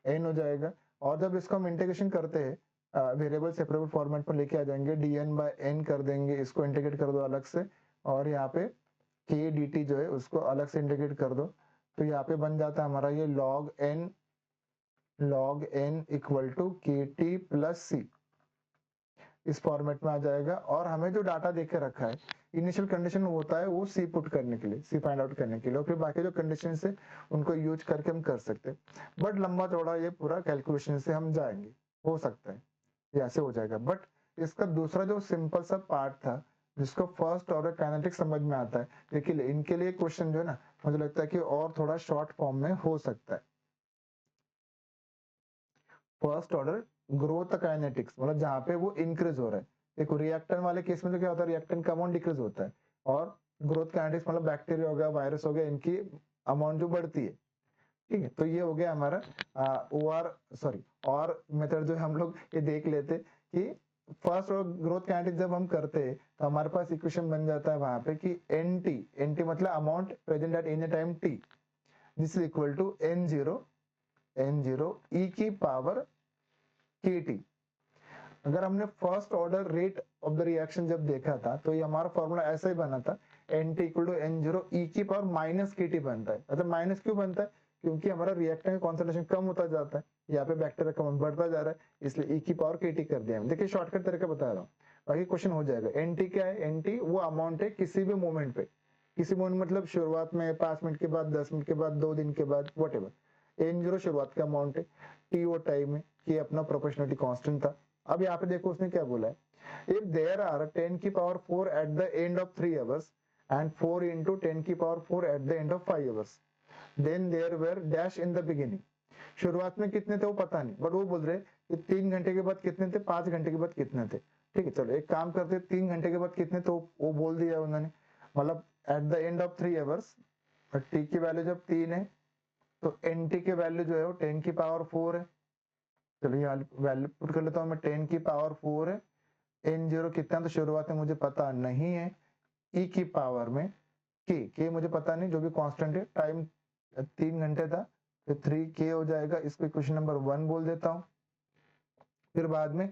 n हो जाएगा। और जब इसको हम इंटीग्रेशन करते हैं वेरिएबल सेपरेबल फॉर्मेट पर लेके आ जाएंगे, dn बाई n कर देंगे, इसको इंटीग्रेट कर दो अलग से, और यहाँ पे के dt जो है उसको अलग से इंटीग्रेट कर दो, तो यहाँ पे बन जाता है हमारा ये log n इक्वल टू के टी प्लस सी, इस फॉर्मेट में आ जाएगा। और हमें जो डाटा देके रखा है इनिशियल कंडीशन होता है वो सी पुट करने के लिए, सी फाइंड आउट करने के लिए, और फिर बाकी जो कंडीशन है उनको यूज करके हम कर सकते हैं। बट लंबा चौड़ा ये पूरा कैलकुलेशन से हम जाएंगे, हो सकता है ये ऐसे हो जाएगा। बट इसका दूसरा जो सिंपल सा पार्ट था जिसको फर्स्ट ऑर्डर काइनेटिक्स समझ में आता है, देखिए इनके लिए क्वेश्चन जो है ना मुझे लगता है कि और थोड़ा शॉर्ट फॉर्म में हो सकता है। फर्स्ट ऑर्डर ग्रोथ काइनेटिक्स मतलब जहां पे वो इंक्रीज हो रहा है, देखो रिएक्टेंट वाले केस में तो क्या होता है, रिएक्टेंट का अमाउंट डिक्रीज होता है, और ग्रोथ काइनेटिक्स मतलब बैक्टीरिया हो गया, वायरस हो गया, इनकी अमाउंट जो बढ़ती है। ठीक है, तो ये हो गया हमारा और मेथड जो हम लोग ये देख लेते कि फर्स्ट और ग्रोथ काइनेटिक्स जब हम करते हैं तो हमारे पास इक्वेशन बन जाता है वहां पे कि nt मतलब amount present at any time t, this is equal to n0 e की पावर kt। अगर हमने first order rate of the reaction जब देखा था तो ये हमारा फॉर्मूला ऐसा ही बना था, nt equal to n0 e की पावर माइनस kt बनता है। अच्छा माइनस क्यों बनता है, क्योंकि हमारा रिएक्टेंट का कॉन्सेंट्रेशन कम होता जाता है, यहाँ पे बैक्टीरिया का अमाउंट बढ़ता जा रहा है, इसलिए e की पावर kt कर दिया। देखिए शॉर्टकट तरीका बता रहा हूँ, बाकी क्वेश्चन हो जाएगा। nt क्या है, nt वो अमाउंट है किसी भी मोमेंट पे, किसी मोमेंट मतलब शुरुआत में 5 मिनट के बाद, 10 मिनट के बाद, 2 दिन के बाद, वट एवर। n0 शुरुआत का अमाउंट है, t वो टाइम है, कि अपना प्रोपोर्शनलिटी कांस्टेंट था। अब यहाँ पे देखो उसने क्या बोला है, इफ देयर आर 10 की power 4 at the end of 3 hours and 4 into 10 की power 4 at the end of 5 hours, then there were dash in the beginning. शुरुआत में कितने थे वो पता नहीं, बट वो बोल रहे कि 3 घंटे के बाद कितने थे, 5 घंटे के बाद कितने थे। ठीक है, चलो एक काम करते, 3 घंटे के बाद कितने, तो वो बोल दिया उन्होंने, मतलब eight the end of 3 hours, T की वैल्यू जब 3 है तो एन टी की वैल्यू जो है वो 10 की पावर 4 है। चलो यहाँ वैल्यू पुट कर लेता हूँ मैं, 10 की पावर 4 है, n0 कितना तो शुरुआत में मुझे पता नहीं है, e की पावर में k मुझे पता नहीं, जो भी कांस्टेंट है, टाइम 3 घंटे था तो 3k हो जाएगा, इसको इक्वेशन नंबर 1 बोल देता हूँ। फिर बाद में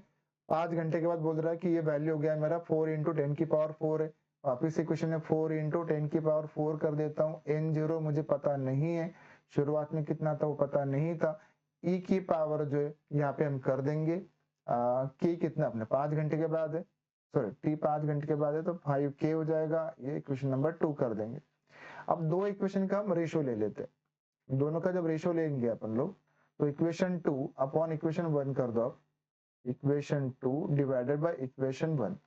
5 घंटे के बाद बोल रहा है कि ये वैल्यू हो गया मेरा 4 into 10 की पावर 4 है, वापिस इक्वेशन में 4 into 10 की पावर 4 कर देता हूँ। n0 मुझे पता नहीं है, शुरुआत में कितना था वो पता नहीं था, e की पावर जो है यहाँ पे हम कर देंगे k कितना अपने 5 घंटे के बाद है, सॉरी t 5 घंटे के बाद है तो 5k हो जाएगा, ये क्वेश्चन नंबर 2 कर देंगे। अब दो इक्वेशन का हम रेशियो ले लेते हैं, दोनों का जब रेशियो लेंगे अपन लोग तो इक्वेशन 2 अपॉन इक्वेशन 1 कर दो आप, इक्वेशन 2 डिवाइडेड बाय इक्वेशन 1।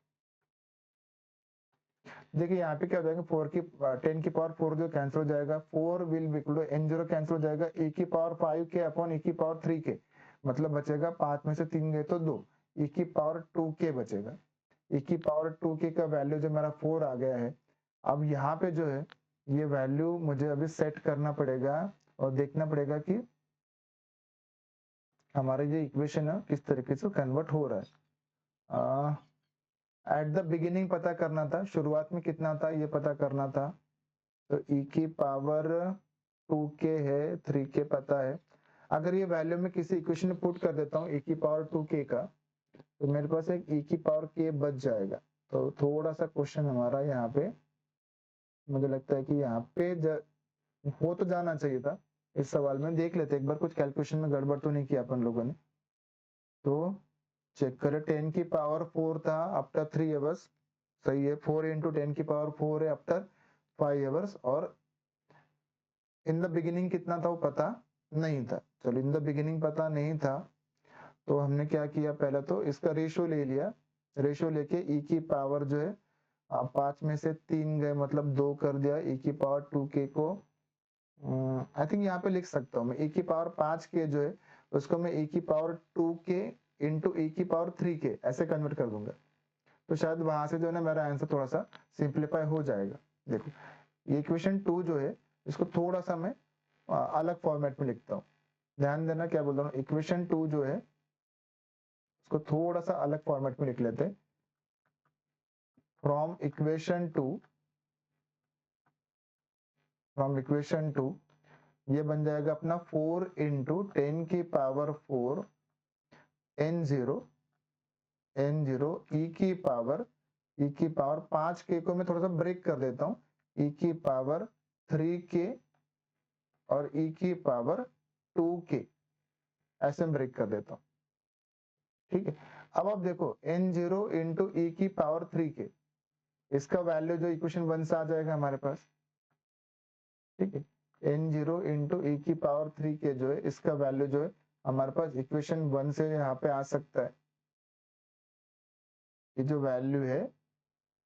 देखिए यहाँ पे क्या हो जाएगा, 4 की 10 की पावर 4 जो कैंसिल हो जाएगा, 4 will be equal to n0 cancel हो जाएगा, e की पावर 5 के अपॉन e की पावर 3 के, मतलब बचेगा 5 में से 3 गए तो 2, e की पावर 2 के बचेगा। e की पावर 2 के का वैल्यू जो मेरा 4 आ गया है। अब यहाँ पे जो है ये वैल्यू मुझे अभी सेट करना पड़ेगा और देखना पड़ेगा कि हमारा ये इक्वेशन है किस तरीके से कन्वर्ट हो रहा है। एट द बिगिनिंग पता करना था, शुरुआत में कितना था ये पता करना था, तो e की पावर 2k है, 3k पता है। अगर ये वैल्यू में किसी इक्वेशन में पुट कर देता हूँ e की पावर 2k का, तो मेरे पास एक e की पावर k बच जाएगा। तो थोड़ा सा क्वेश्चन हमारा यहाँ पे मुझे लगता है कि यहाँ पे हो तो जाना चाहिए था। इस सवाल में देख लेते एक बार, कुछ कैलकुलेशन में गड़बड़ तो नहीं किया अपन लोगों ने। तो चेक करें, 10 की पावर 4 था आफ्टर 3 आवर्स, सही है। 4 इंटू 10 की पावर 4 है आफ्टर 5 आवर्स, और इन द बिगिनिंग कितना था वो पता नहीं था। चलो इन द बिगिनिंग पता नहीं था तो हमने क्या किया, पहले तो इसका रेशियो ले लिया, रेशियो लेके e की पावर जो है 5 में से 3 गए मतलब 2 कर दिया, e की पावर 2k को आई थिंक यहाँ पे लिख सकता हूँ मैं, e की पावर 5k जो है उसको मैं e की पावर 2k इंटू e की पावर 3k ऐसे कन्वर्ट कर दूंगा, तो शायद वहां से जो है ना मेरा आंसर थोड़ा सा सिंप्लीफाई हो जाएगा। देखो ये इक्वेशन 2 जो है इसको थोड़ा सा मैं अलग फॉर्मेट में लिखता हूँ, ध्यान देना क्या बोल रहा हूँ। इक्वेशन 2 जो है उसको थोड़ा सा अलग फॉर्मेट में लिख लेते हैं। फ्रॉम इक्वेशन 2 ये बन जाएगा अपना 4 इंटू 10 की पावर 4 n0 e की पावर 5k को मैं थोड़ा सा ब्रेक कर देता हूँ, e की पावर 3k और e की पावर 2k ऐसे ब्रेक कर देता हूँ, ठीक है। अब आप देखो n0 इंटू e की पावर 3k, इसका वैल्यू जो इक्वेशन 1 से आ जाएगा हमारे पास, ठीक है। n0 इंटू e की पावर 3k जो है इसका वैल्यू जो है हमारे पास इक्वेशन 1 से यहाँ पे आ सकता है। ये जो वैल्यू है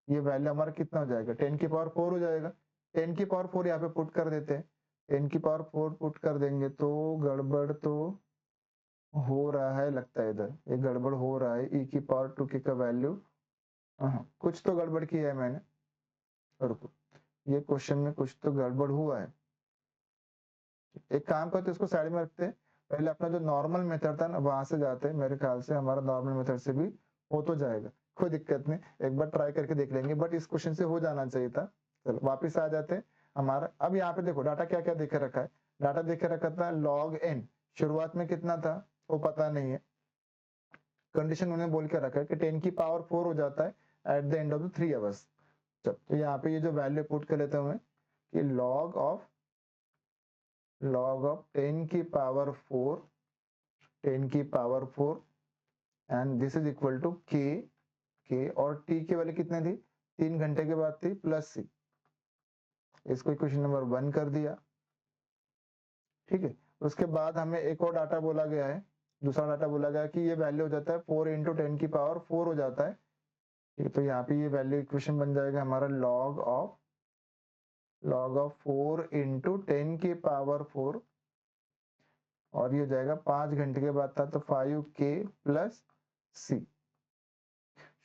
ये वैल्यू हमारा कितना हो जाएगा, 10 की पावर 4 हो जाएगा। 10 की पावर 4 यहाँ पे पुट कर देते हैं, 10 की पावर 4 पुट कर देंगे तो गड़बड़ तो हो रहा है लगता है, इधर ये गड़बड़ हो रहा है। e की पावर 2k का वैल्यू, कुछ तो गड़बड़ किया है मैंने, रुको ये क्वेश्चन में कुछ तो गड़बड़ हुआ है। एक काम करते इसको साइड में रखते हैं, पहले अपना जो नॉर्मल मेथड था ना वहां से जाते हैं, मेरे ख्याल से हमारा नॉर्मल मेथड से भी हो तो जाएगा, कोई दिक्कत नहीं, एक बार ट्राई करके देख लेंगे, बट इस क्वेश्चन से हो जाना चाहिए था। चलो वापिस आ जाते हैं हमारा। अब यहाँ पे देखो डाटा क्या क्या देखे रखा है, डाटा देखे रखा था log n, शुरुआत में कितना था वो पता नहीं है, कंडीशन उन्होंने बोल के रखा है कि 10 की पावर 4 हो जाता है eight the end of the 3 hours. तो यहाँ पे ये जो वैल्यू पुट कर लेते हैं कि log ऑफ 10 की पावर 4, 10 की power 4 and this is equal to k और t के वाले कितने थी, 3 घंटे के बाद थी, प्लस c, इसको इक्वेशन नंबर 1 कर दिया, ठीक है। उसके बाद हमें एक और डाटा बोला गया है, दूसरा डाटा बोला गया है कि ये वैल्यू हो जाता है 4 इंटू 10 की पावर 4 हो जाता है, ठीक है। तो यहाँ पे ये वैल्यू इक्वेशन बन जाएगा हमारा log ऑफ 4 इंटू 10 की पावर 4, और ये हो जाएगा 5 घंटे के बाद था तो 5k प्लस c।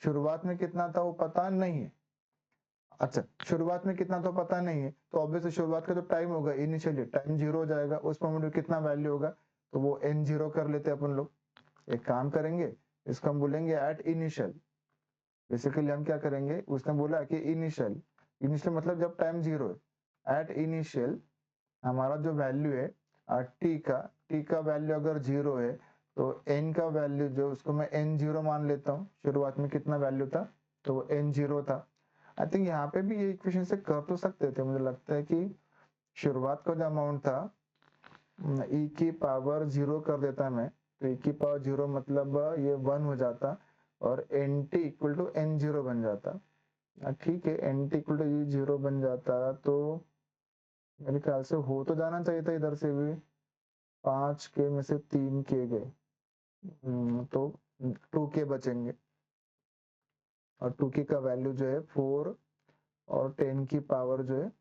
शुरुआत में कितना था वो पता नहीं है, अच्छा शुरुआत में कितना तो पता नहीं है, तो ऑब्वियसली शुरुआत का जो टाइम होगा इनिशियली टाइम 0 हो जाएगा, उस मोमेंट में कितना वैल्यू होगा तो वो n0 कर लेते हैं अपन लोग। एक काम करेंगे इसको हम बोलेंगे एट इनिशियल, बेसिकली हम क्या करेंगे, उसने बोला कि इनिशियल मतलब जब टाइम 0 है, एट इनिशियल हमारा जो वैल्यू है t का वैल्यू अगर 0 है तो n का वैल्यू जो उसको मैं n0 मान लेता हूँ, शुरुआत में कितना वैल्यू था तो वो n0 था। आई थिंक यहाँ पे भी ये इक्वेशन से कर तो सकते थे, मुझे लगता है कि शुरुआत का जो अमाउंट था e की पावर 0 कर देता मैं, तो e की पावर 0 मतलब ये 1 हो जाता और nt इक्वल टू n0 बन जाता, ठीक है। nt इक्वल टू 0 बन जाता तो मेरे ख्याल से हो तो जाना चाहिए था इधर से भी, 5k में से 3k गए, तो 2k बचेंगे, और 2k का वैल्यू जो है 4, और 10 की पावर जो है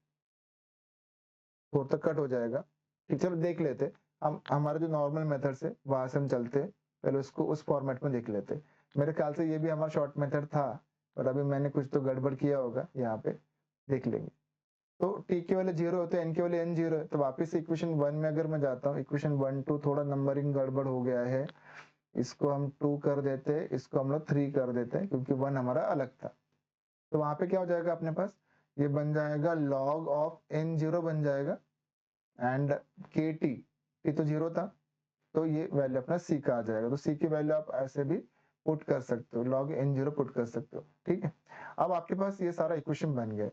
4 तक कट हो जाएगा। ठीक, चलो देख लेते, हम हमारा जो नॉर्मल मेथड से वहां से हम चलते, पहले उसको उस फॉर्मेट में देख लेते। मेरे ख्याल से ये भी हमारा शॉर्ट मेथड था, और अभी मैंने कुछ तो गड़बड़ किया होगा यहाँ पे, देख लेंगे। तो टी के वाले 0 होते हैं, एन के वाले एन 0 है, तो वापस इक्वेशन 1 में अगर मैं जाता हूँ, इक्वेशन 1 2 थोड़ा नंबरिंग गड़बड़ हो गया है, इसको हम 2 कर देते, इसको हम लोग 3 कर देते हैं, क्योंकि 1 हमारा अलग था। तो वहां पे क्या हो जाएगा अपने पास, ये बन जाएगा log ऑफ n0 बन जाएगा, एंड के टी तो 0 था, तो ये वैल्यू अपना सी का आ जाएगा। तो सी की वैल्यू आप ऐसे भी पुट कर सकते हो, log n0 पुट कर सकते हो। ठीक है, अब आपके पास ये सारा इक्वेशन बन गया।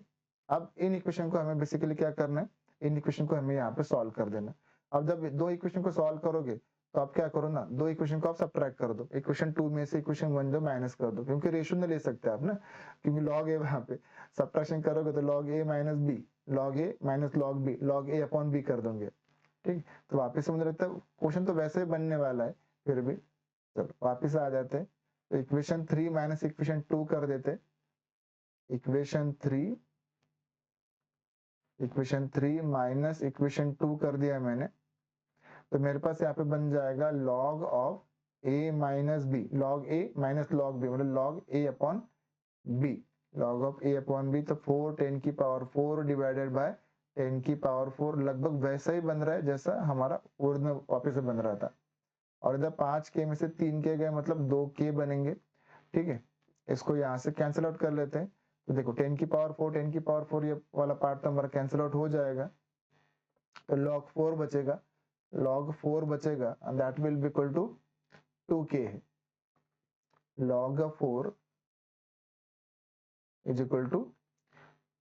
अब इन इक्वेशन को हमें बेसिकली क्या करना है, इन इक्वेशन को हमें यहाँ पे सॉल्व कर देना। अब जब दो इक्वेशन को सॉल्व करोगे, तो आप क्या करो ना, दो इक्वेशन को आप सब्ट्रैक्ट कर दो, इक्वेशन 2 में से इक्वेशन 1 जो माइनस कर दो, क्योंकि रेशियो में ले सकते हैं आप ना, क्योंकि log a वहां पे सब्ट्रैक्शन करोगे तो log a minus b, log a minus log b, log a upon b कर दोगे। ठीक, तो वापस से मुझे लगता है क्वेश्चन तो वैसे ही बनने वाला है, फिर भी चलो वापस आ जाते हैं। तो इक्वेशन 3 माइनस इक्वेशन 2 कर देते, इक्वेशन 3 माइनस इक्वेशन 2 कर दिया मैंने, तो मेरे पास यहाँ पे बन जाएगा log of a minus b, log a minus log b, मतलब log a upon b, log of a upon b, तो 4 10 की पावर 4 डिवाइडेड बाय 10 की पावर 4, लगभग वैसा ही बन रहा है जैसा हमारा ओरिजिनल वापस से बन रहा था। और इधर 5k में से 3k गए, मतलब 2k बनेंगे। ठीक है, इसको यहाँ से कैंसिल आउट कर लेते हैं, तो देखो 10 की पावर 4 10 की पावर 4, ये वाला पार्ट तो हमारा कैंसिल आउट हो जाएगा, तो log 4 बचेगा, log 4 बचेगा, and that will be equal to 2k है, log 4 is equal to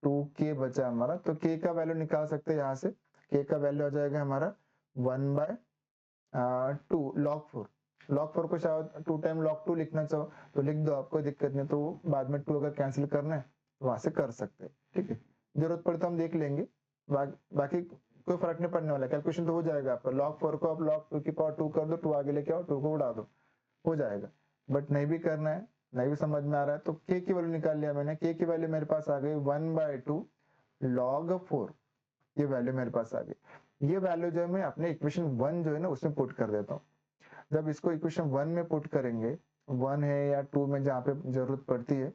2k बचा हमारा। तो k का वैल्यू निकाल सकते हैं यहाँ से, k का वैल्यू आ जाएगा हमारा 1/2 log 4 को शायद 2 टाइम log 2 लिखना चाहो तो लिख दो, आपको दिक्कत नहीं, तो बाद में 2 अगर कैंसिल करना है तो वहां से कर सकते हैं। ठीक है, जरूरत पड़े तो हम देख लेंगे, बाकी कोई फर्क नहीं पड़ने वाला, कैलकुलेशन तो हो जाएगा आपका। log 4 को आप log 2 की पावर 2 कर दो, 2 आगे लेके आओ, 2 को उड़ा दो, हो जाएगा। बट नहीं भी करना है, नहीं भी समझ में आ रहा है, तो k की वैल्यू निकाल लिया मैंने, k की वैल्यू मेरे पास आ गई 1/2 log 4, ये वैल्यू मेरे पास आ गई। ये वैल्यू जो है मैं अपने इक्वेशन 1 जो है ना उसमें पुट कर देता हूँ। जब इसको इक्वेशन 1 में पुट करेंगे, 1 है या 2 में जहाँ पे जरूरत पड़ती है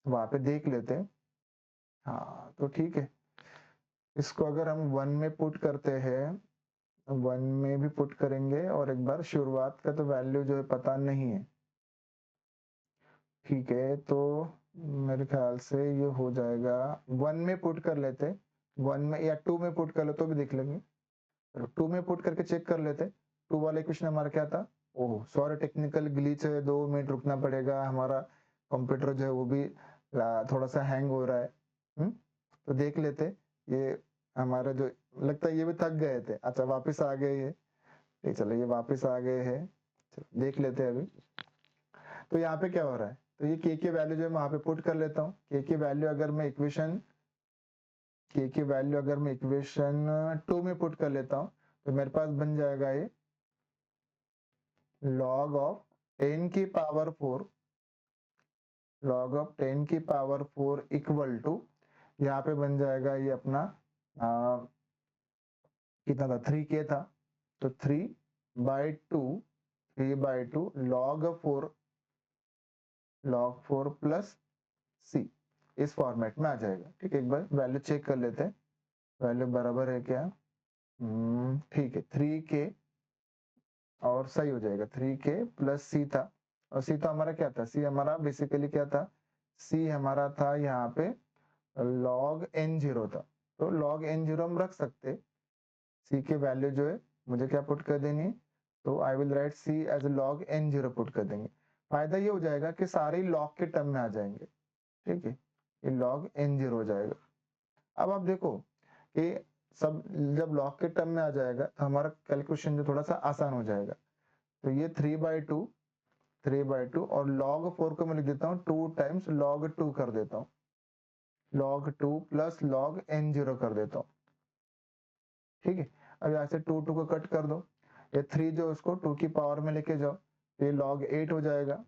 वहां पे देख लेते हैं। हाँ तो ठीक है, इसको अगर हम 1 में पुट करते हैं, 1 में भी पुट करेंगे, और एक बार शुरुआत का तो वैल्यू जो है पता नहीं है। ठीक है, तो मेरे ख्याल से ये हो जाएगा, 1 में पुट कर लेते, 1 में या 2 में पुट कर ले तो भी देख लेंगे, 2 में पुट करके चेक कर लेते। 2 वाला क्वेश्चन हमारा क्या था, ओह सॉरी टेक्निकल ग्लिच है, 2 मिनट रुकना पड़ेगा, हमारा कंप्यूटर जो है वो भी थोड़ा सा हैंग हो रहा है। तो देख लेते, ये हमारा जो लगता है ये भी थक गए थे, अच्छा वापस आ गए ये, ठीक चलो ये वापस आ गए हैं, चलो देख लेते हैं अभी। तो यहाँ पे क्या हो रहा है, तो ये के वैल्यू जो है मैं वहां पे पुट कर लेता हूँ। के वैल्यू अगर मैं इक्वेशन की वैल्यू अगर मैं इक्वेशन 2 में पुट कर लेता हूँ, तो मेरे पास बन जाएगा ये log ऑफ 10 की पावर 4, log ऑफ 10 की पावर 4 इक्वल टू, यहाँ पे बन जाएगा ये अपना कितना था, 3k था, तो 3/2 3/2 log 4 प्लस c, इस फॉर्मेट में आ जाएगा। ठीक है, एक बार वैल्यू चेक कर लेते हैं, वैल्यू बराबर है क्या, ठीक है, 3k और सही हो जाएगा, 3k प्लस सी था, और सी तो हमारा क्या था, सी हमारा बेसिकली क्या था, सी हमारा था यहाँ पे log n0 था, तो log n0 हम रख सकते, सी की वैल्यू जो है मुझे क्या पुट कर देनी है, तो I will write c as log n0 put कर देंगे। फायदा ये हो जाएगा कि सारे log के टर्म में आ जाएंगे। ठीक है, ये log n0 हो जाएगा। अब आप देखो कि सब जब log के टर्म में आ जाएगा तो हमारा कैलकुलेशन जो थोड़ा सा आसान हो जाएगा। तो ये 3/2 और log 4 को मैं लिख देता हूँ 2 टाइम्स log 2 कर देता हूँ, log 2 प्लस log n0 कर देता हूँ। ठीक है। अब यहाँ से 2 को कट कर दो, ये 3 जो उसको 2 की पावर में लेके जाओ, ये log 8 हो जाएगा,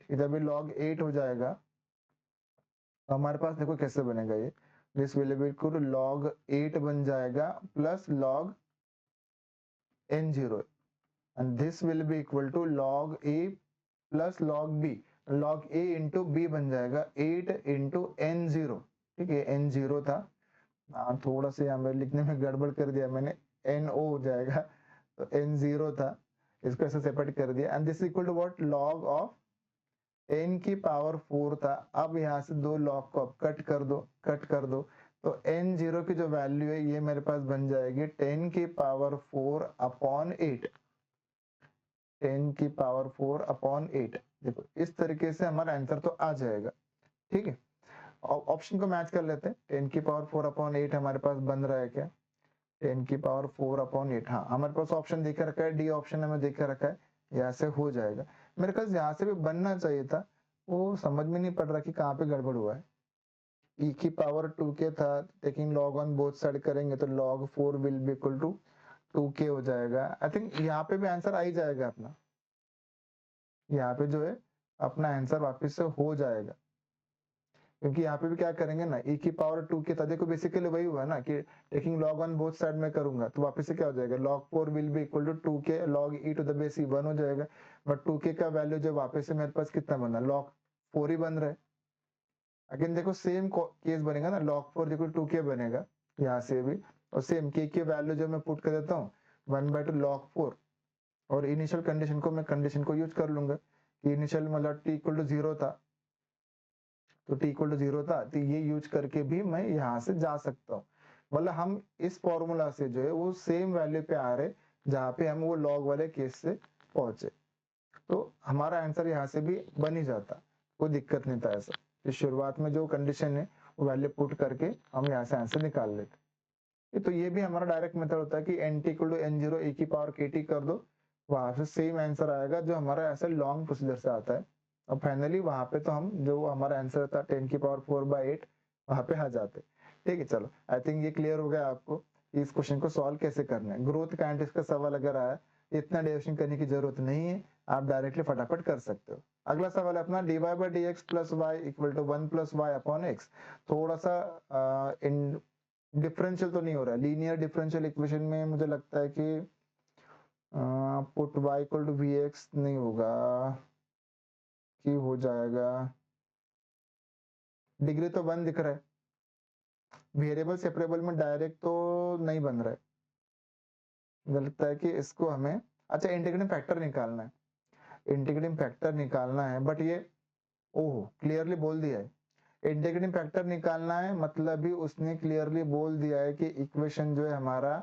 इधर भी log 8 हो जाएगा। तो हमारे पास देखो कैसे बनेगा ये, this will be equal to log 8 बन जाएगा plus log n0 and this will be equal to log a plus log b, log a into b बन जाएगा 8 इंटू n0। ठीक है, n0 था, थोड़ा सा यहाँ पर लिखने में गड़बड़ कर दिया मैंने, no हो जाएगा, तो n0 था, इसको ऐसे सेपरेट कर दिया and this equal to what, log of n की पावर 4 था। अब यहाँ से दो log को अब कट कर दो, तो n0 की जो वैल्यू है ये मेरे पास बन जाएगी 10 की पावर 4 अपॉन 8, 10 की पावर 4 अपॉन 8। देखो इस तरीके से हमारा आंसर तो आ जाएगा। ठीक है, ऑप्शन को मैच कर लेते हैं, 10 की पावर 4 अपॉन 8 हमारे पास बन रहा है क्या, 10 की पावर 4 अपॉन 8, हाँ हमारे पास ऑप्शन देकर रखा है, डी ऑप्शन हमें देकर रखा है, यहाँ से हो जाएगा। मेरे ख्याल यहाँ से भी बनना चाहिए था, वो समझ में नहीं पड़ रहा कि कहाँ पे गड़बड़ हुआ है। e की पावर 2k था, taking log on both side करेंगे तो log 4 will be equal to 2k हो जाएगा। आई थिंक यहाँ पे भी आंसर आ ही जाएगा अपना, यहाँ पे जो है अपना आंसर वापस से हो जाएगा, क्योंकि यहाँ पे भी क्या करेंगे ना, e की पावर 2k था, देखो बेसिकली वही हुआ ना कि taking log on both side में करूंगा तो वापस से क्या हो जाएगा, log 4 will be equal to 2k log e to the base 1 हो जाएगा। बट 2k का वैल्यू जो वापस से मेरे पास कितना बना, log 4 ही बन रहा है। अगेन देखो सेम केस बनेगा ना, log 4 इक्वल 2k बनेगा यहाँ से भी, और सेम k की वैल्यू जो मैं पुट कर देता हूँ 1/2 log 4, और इनिशियल कंडीशन को मैं कंडीशन को यूज कर लूंगा कि इनिशियल मतलब t इक्वल टू 0 था, तो t इक्वल टू 0 था, तो ये यूज करके भी मैं यहाँ से जा सकता हूँ। मतलब हम इस फॉर्मूला से जो है वो सेम वैल्यू पे आ रहे जहाँ पे हम वो लॉग वाले केस से पहुंचे, तो हमारा आंसर यहाँ से भी बन ही जाता, कोई दिक्कत नहीं था ऐसा। तो शुरुआत में जो कंडीशन है वो वैल्यू पुट करके हम यहाँ से आंसर निकाल लेते। तो ये भी हमारा डायरेक्ट मेथड होता है कि nt equal to n0 e की पावर kt कर दो, वहां से सेम आंसर आएगा जो हमारा ऐसे लॉन्ग प्रोसीजर से आता है, और फाइनली वहां पे तो हम जो हमारा आंसर था 10 की पावर 4/8 वहां पे आ जाते। ठीक है, चलो आई थिंक ये क्लियर हो गया आपको इस क्वेश्चन को सॉल्व कैसे करना है। ग्रोथ काइनेटिक्स का सवाल अगर आया, इतना डेरिवेशन करने की जरूरत नहीं है, आप डायरेक्टली फटाफट कर सकते हो। अगला सवाल है अपना dy by dx plus y equal to 1 plus y upon x. थोड़ा सा डिफरेंशियल तो नहीं हो रहा है, लीनियर डिफरेंशियल इक्वेशन में मुझे लगता है कि put y equal to v x नहीं होगा, कि हो जाएगा, डिग्री तो 1 दिख रहा है, वेरिएबल सेपरेबल में डायरेक्ट तो नहीं बन रहा है, मुझे लगता है कि इसको हमें, अच्छा इंटीग्रेटिंग फैक्टर निकालना है, इंटीग्रेटिंग फैक्टर निकालना है, बट ये ओहो क्लियरली बोल दिया है इंटीग्रेटिंग फैक्टर निकालना है, मतलब ही उसने क्लियरली बोल दिया है कि इक्वेशन जो है हमारा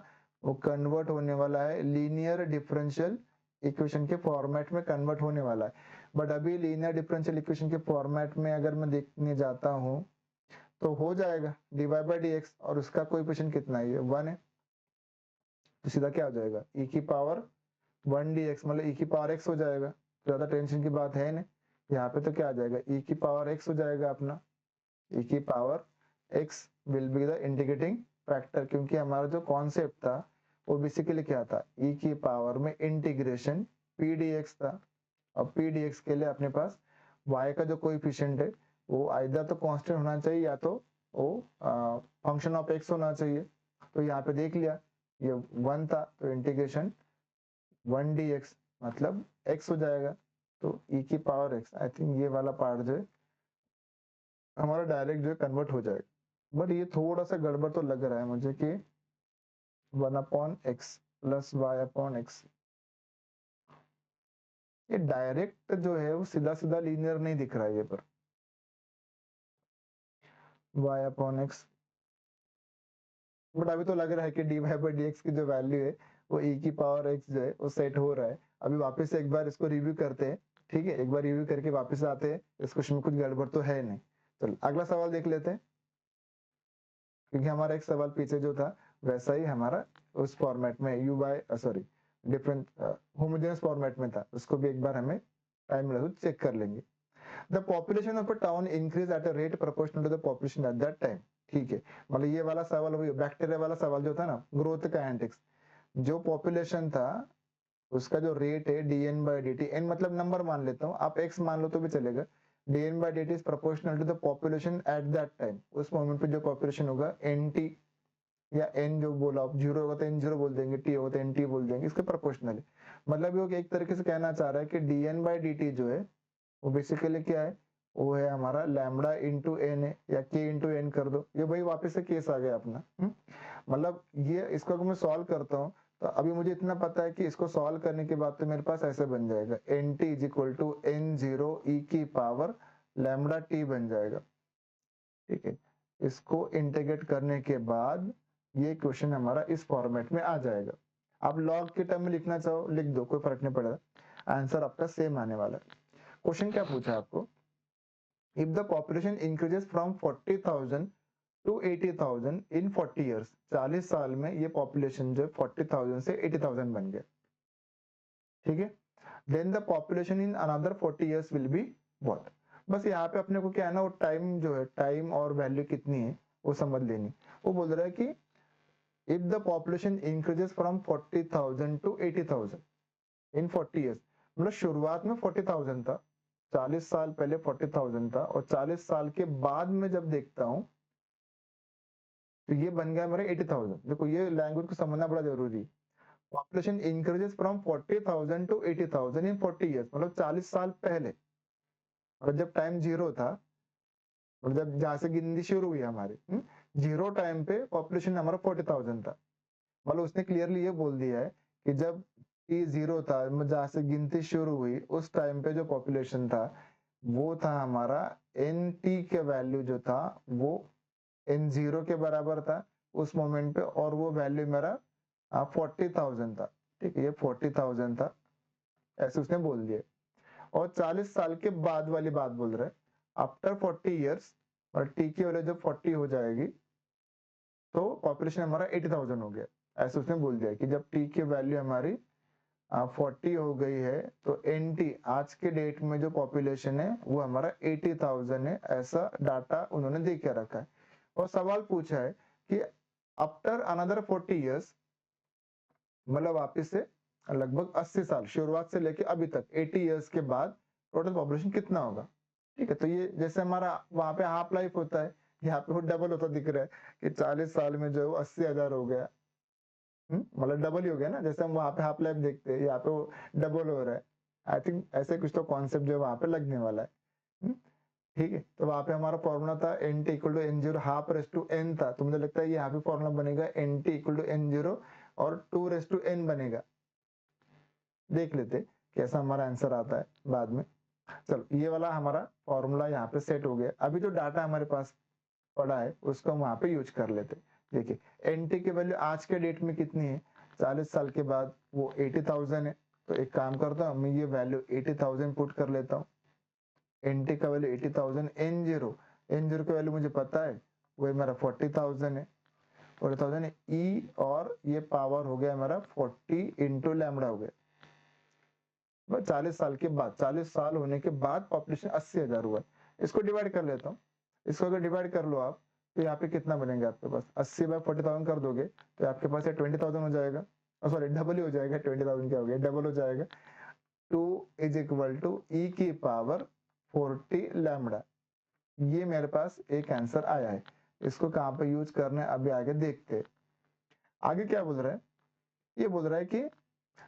वो कन्वर्ट होने वाला है लीनियर डिफरेंशियल इक्वेशन के फॉर्मेट में कन्वर्ट होने वाला है। बट अभी लीनियर डिफरेंशियल इक्वेशन के फॉर्मेट में अगर मैं देखने जाता हूँ तो हो जाएगा dy by dx, और उसका कोएफिशिएंट कितना है, 1 है, तो सीधा क्या हो जाएगा e की पावर 1 dx, मतलब e की पावर x हो जाएगा, ज्यादा टेंशन की बात है नहीं। यहाँ पे तो क्या आ जाएगा, e की पावर x हो जाएगा अपना, e की power x will be the integrating factor, क्योंकि हमारा जो कॉन्सेप्ट था वो बेसिकली क्या था, e की पावर में इंटीग्रेशन p dx था, और p dx के लिए अपने पास y का जो कोएफिशिएंट है वो आइदर तो कांस्टेंट होना चाहिए या तो वो फंक्शन ऑफ x होना चाहिए। तो यहाँ पे देख लिया ये 1 था, तो इंटीग्रेशन 1 dx मतलब x हो जाएगा, तो e की पावर x, आई थिंक ये वाला पार्ट जो है हमारा डायरेक्ट जो है कन्वर्ट हो जाएगा। बट ये थोड़ा सा गड़बड़ तो लग रहा है मुझे कि 1 upon x plus y upon x, ये डायरेक्ट जो है वो सीधा सीधा लीनियर नहीं दिख रहा है ये पर, y अपॉन एक्स, बट अभी तो लग रहा है कि dy by dx की जो वैल्यू है वो e की पावर x जो है वो सेट हो रहा है। अभी वापस से एक बार इसको रिव्यू करते हैं, ठीक है, एक बार रिव्यू करके वापस आते हैं, इस क्वेश्चन में कुछ गड़बड़ तो है नहीं। चलो अगला सवाल देख लेते हैं, क्योंकि हमारा एक सवाल पीछे जो था वैसा ही हमारा उस फॉर्मेट में u by sorry different homogeneous format में था, उसको भी एक बार हमें टाइम मिला तो चेक कर लेंगे। The population of a town increase at a rate proportional to the population at that time. ठीक है, मतलब ये वाला सवाल वही बैक्टीरिया वाला सवाल जो था ना, ग्रोथ काइनेटिक्स, जो पॉपुलेशन था उसका जो रेट है dn by dt, n मतलब नंबर मान लेता हूँ, आप x मान लो तो भी चलेगा, dn by dt is proportional to the population at that time, उस मोमेंट पे जो पॉपुलेशन होगा nt या n जो बोला आप, जीरो होगा तो n जीरो बोल देंगे, t होगा तो nt बोल देंगे, इसके प्रोपोर्शनल है। मतलब ये एक तरीके से कहना चाह रहा है कि dn by dt जो है वो बेसिकली क्या है, वो है हमारा लैम्बडा इंटू एन है, या के इंटू एन कर दो, ये भाई वापस से केस आ गया अपना। मतलब ये इसको अगर मैं सॉल्व करता हूँ तो अभी मुझे इतना पता है कि इसको सॉल्व करने के बाद तो मेरे पास ऐसे बन जाएगा, n t is equal to n zero e की पावर लैम्बडा टी बन जाएगा। ठीक है, इसको इंटीग्रेट करने के बाद ये क्वेश्चन हमारा इस फॉर्मेट में आ जाएगा। आप लॉग के टर्म में लिखना चाहो लिख दो, कोई फर्क नहीं पड़ेगा, आंसर आपका सेम आने वाला है। क्वेश्चन क्या पूछा आपको, if the population increases from 40,000 to 80,000 in 40 years, 40 साल में ये पॉपुलेशन जो 40,000 से 80,000 बन गया, ठीक है, then the population in another 40 years will be what. बस यहाँ पे अपने को क्या है ना, वो टाइम जो है, टाइम और वैल्यू कितनी है वो समझ लेनी। वो बोल रहा है कि if the population increases from 40,000 to 80,000 in 40 years, मतलब शुरुआत में 40,000 था, 40 साल पहले 40,000 था, और 40 साल के बाद में जब देखता हूं तो ये बन गया मेरा 80,000। देखो ये लैंग्वेज को समझना बड़ा जरूरी है। Population increases from 40,000 to 80,000 in 40 years, मतलब 40 साल पहले, और जब टाइम जीरो था, और जब जहां से गिनती शुरू हुई हमारी, जीरो टाइम पे पॉपुलेशन हमारा 40,000 था। मतलब उसने क्लियरली ये बोल दिया है कि जब टी जीरो था, जहां से गिनती शुरू हुई, उस टाइम पे जो पॉपुलेशन था वो था हमारा एन टी के वैल्यू जो था वो एन जीरो के बराबर था उस मोमेंट पे, और वो वैल्यू मेरा 40,000 था। ठीक है, ये 40,000 था, ऐसे उसने बोल दिया। और 40 साल के बाद वाली बात बोल रहा है, आफ्टर 40 years, और टी की वैल्यू जब 40 हो जाएगी तो पॉपुलेशन हमारा 80,000 हो गया, ऐसे उसने बोल दिया कि जब टी की वैल्यू हमारी 40 हो गई है तो एन टी आज के डेट में जो पॉपुलेशन है वो हमारा 80,000 है, ऐसा डाटा उन्होंने दे के रखा है। और सवाल पूछा है कि आफ्टर अनदर 40 years, मतलब वापिस से लगभग 80 साल, शुरुआत से लेके अभी तक 80 years के बाद टोटल पॉपुलेशन कितना होगा। ठीक है, तो ये जैसे हमारा वहां पे हाफ लाइफ होता है, यहाँ पे वो डबल होता दिख रहा है कि 40 साल में जो है 80,000 हो गया, मतलब डबल ही हो गया ना, जैसे हम वहां पे हाफ लाइफ देखते हैं, यहाँ पे वो डबल हो रहा है। आई थिंक ऐसे कुछ तो कॉन्सेप्ट जो है वहां पे लगने वाला है। ठीक है, तो वहां पे हमारा फॉर्मूला था n t equal to n zero half raise to n था, तो मुझे लगता है यहाँ पे फॉर्मूला बनेगा n t equal to n zero और 2 रेस टू एन बनेगा। देख लेते कैसा हमारा आंसर आता है बाद में। चलो ये वाला हमारा फॉर्मूला यहाँ पे सेट हो गया। अभी जो डाटा हमारे पास पड़ा है उसको हम वहां पे यूज कर लेते। देखिए एन टी की वैल्यू आज के डेट में कितनी है, 40 साल के बाद वो 80,000 है, तो एक काम करता हूँ मैं ये वैल्यू 80,000 पुट कर लेता हूँ। एन टी का वैल्यू 80,000, एन जीरो का वैल्यू मुझे पता है वो मेरा 40,000 है, 40,000 ई, और ये पावर हो गया हमारा 40 इंटू लैम्बडा हो गया। 40 साल के बाद, 40 साल होने के बाद पॉपुलेशन 80,000 हुआ। इसको डिवाइड कर लेता हूँ, इसको अगर डिवाइड कर लो आप तो यहाँ पे कितना बनेगा आपके पास, 80 बाय 40,000 कर दोगे तो आपके पास 20,000 हो जाएगा, सॉरी डबल ही हो जाएगा, 20,000 क्या हो गया, डबल हो जाएगा। 2 इज इक्वल टू ई की पावर 40 लैम्बडा। ये मेरे पास एक आंसर आया है। इसको कहाँ पे यूज करना है अभी आगे देखते हैं। आगे क्या बोल रहा है, ये बोल रहा है कि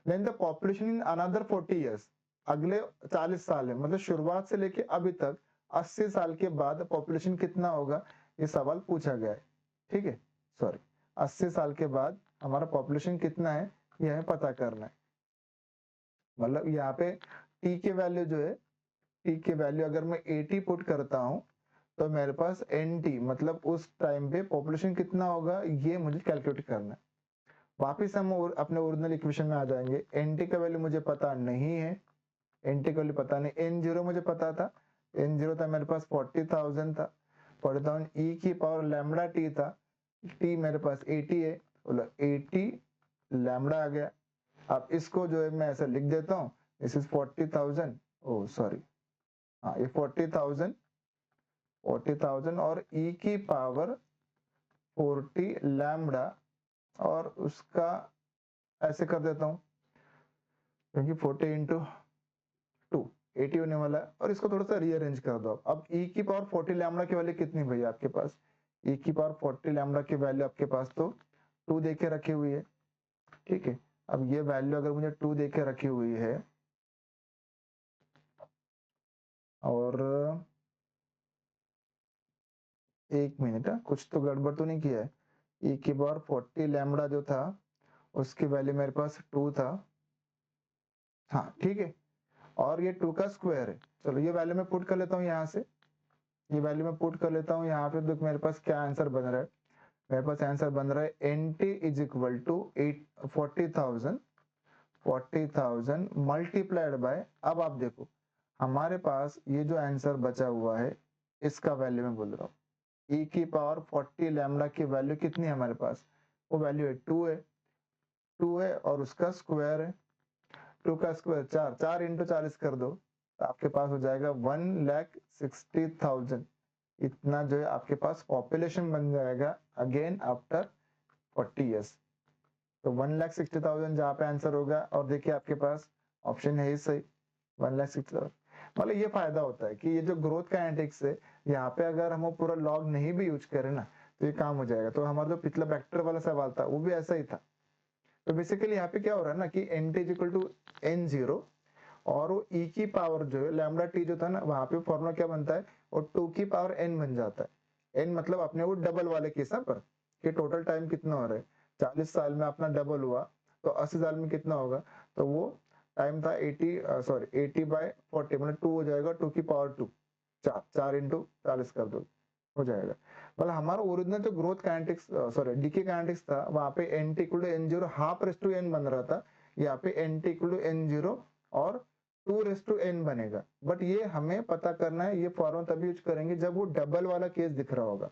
then the population in another 40 years, अगले 40 साल है, मतलब शुरुआत से लेके अभी तक 80 साल के बाद पॉपुलेशन कितना होगा, ये सवाल पूछा गया है। ठीक है, सॉरी 80 साल के बाद हमारा पॉपुलेशन कितना है ये हमें पता करना है। मतलब यहाँ पे टी की वैल्यू जो है, टी की वैल्यू अगर मैं 80 पुट करता हूँ तो मेरे पास एन टी मतलब उस टाइम पे पॉपुलेशन कितना होगा ये मुझे कैलकुलेट करना है। वापिस हम अपने ओरिजिनल इक्वेशन में आ जाएंगे। एन टी का वैल्यू मुझे पता नहीं है, एन टी का वैल्यू पता नहीं, एन जीरो मुझे पता था, एन जीरो था मेरे पास 40,000 था, 40,000 ई की पावर लैम्बडा टी था, टी मेरे पास 80 है, बोलो 80 लैम्बडा आ गया। अब इसको जो है मैं ऐसा लिख देता हूँ, दिस इज 40,000, ओ सॉरी हाँ ये 40,000 और ई की पावर 40 लैम्बडा और उसका ऐसे कर देता हूँ क्योंकि 40 इंटू 2 80 होने वाला है, और इसको थोड़ा सा रीअरेंज कर दो। अब e की पावर 40 लैम्बडा की वैल्यू कितनी भैया आपके पास? e की पावर 40 लैम्बडा की वैल्यू आपके पास तो 2 दे के रखी हुई है, ठीक है। अब ये वैल्यू अगर मुझे 2 दे के रखी हुई है और एक मिनट, कुछ तो गड़बड़ तो नहीं किया है। e की पावर 40 लैम्बडा जो था उसकी वैल्यू मेरे पास 2 था, हाँ ठीक है, और ये 2 का स्क्वायर है। चलो ये वैल्यू मैं पुट कर लेता हूँ यहाँ से, ये वैल्यू मैं पुट कर लेता हूँ यहाँ पे। देख मेरे पास क्या आंसर बन रहा है, मेरे पास आंसर बन रहा है NT is equal to 40,000 multiplied by, अब आप देखो हमारे पास ये जो आंसर बचा हुआ है इसका वैल्यू मैं बोल रहा हूँ, e की पावर 40 लैम्बडा की वैल्यू कितनी है हमारे पास? वो वैल्यू है 2 है, 2 है और उसका स्क्वायर है, 2 का स्क्वायर 4, 4 इंटू 40 कर दो तो आपके पास हो जाएगा 1,60,000। इतना जो है आपके पास पॉपुलेशन बन जाएगा अगेन आफ्टर 40 ईयर्स। तो 1,60,000 जहाँ पे आंसर होगा, और देखिए आपके पास ऑप्शन है ही सही 1,60,000। मतलब ये फायदा होता है कि ये जो ग्रोथ काइनेटिक्स है यहाँ पे अगर हम वो पूरा लॉग नहीं भी यूज करें ना तो ये काम हो जाएगा। तो हमारा जो पिछला वेक्टर वाला सवाल था वो भी ऐसा ही था। तो बेसिकली यहाँ पे क्या हो रहा है ना कि nt is equal to n0 और वो e की पावर जो है लैम्बडा t जो था ना वहां पे फॉर्मूला क्या बनता है, और 2 की पावर n बन जाता है। n मतलब अपने वो डबल वाले केस पर कि टोटल टाइम कितना हो रहा है, 40 साल में अपना डबल हुआ तो 80 साल में कितना होगा, तो वो टाइम था 80 बाय 40 मतलब 2 हो जाएगा, 2 की पावर 2, 4 इंटू 40 कर दो हो जाएगा। मतलब हमारा ओरिजिनल जो ग्रोथ काइनेटिक्स डीके काइनेटिक्स था वहां पे nt equal to n0 half raise to n बन रहा था, यहाँ पे nt इक्वल टू n0 और 2 रेस टू n बनेगा। बट ये हमें पता करना है, ये फॉर्मूला तभी यूज करेंगे जब वो डबल वाला केस दिख रहा होगा।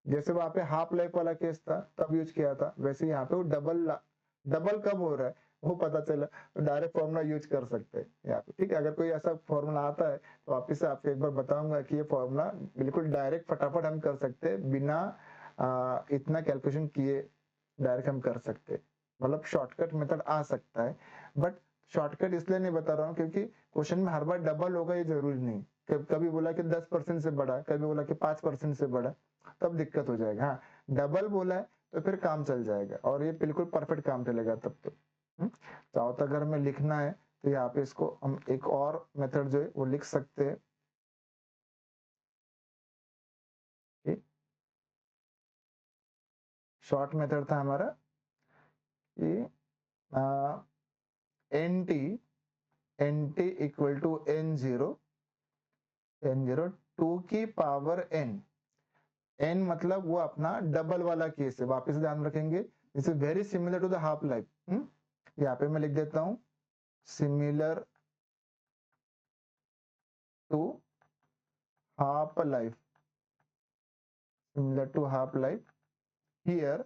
जैसे वहां पे हाफ लाइफ वाला केस था तब यूज किया था, वैसे यहाँ पे वो डबल कब हो रहा है वो पता चला तो डायरेक्ट फॉर्मूला यूज कर सकते हैं यहाँ पे, ठीक है। अगर कोई ऐसा फॉर्मूला आता है तो वापिस से आपको एक बार बताऊंगा कि ये फॉर्मूला बिल्कुल डायरेक्ट फटाफट हम कर सकते हैं बिना इतना कैलकुलेशन किए, डायरेक्ट हम कर सकते हैं। मतलब शॉर्टकट मेथड आ सकता है, बट शॉर्टकट इसलिए नहीं बता रहा हूँ क्योंकि क्वेश्चन में हर बार डबल होगा ये जरूरी नहीं। कभी बोला कि 10% से बड़ा, कभी बोला कि 5% से बड़ा, तब दिक्कत हो जाएगा। हाँ डबल बोला है तो फिर काम चल जाएगा और ये बिल्कुल परफेक्ट काम चलेगा तब तो। चाहो तो अगर हमें लिखना है तो यहाँ पे इसको हम एक और मेथड जो है वो लिख सकते हैं। शॉर्ट मेथड था हमारा कि nt इक्वल टू n0 2 की पावर n मतलब वो अपना डबल वाला केस है, वापस ध्यान रखेंगे this is very similar to the half life. यहाँ पे मैं लिख देता हूं similar to half life, similar to half life here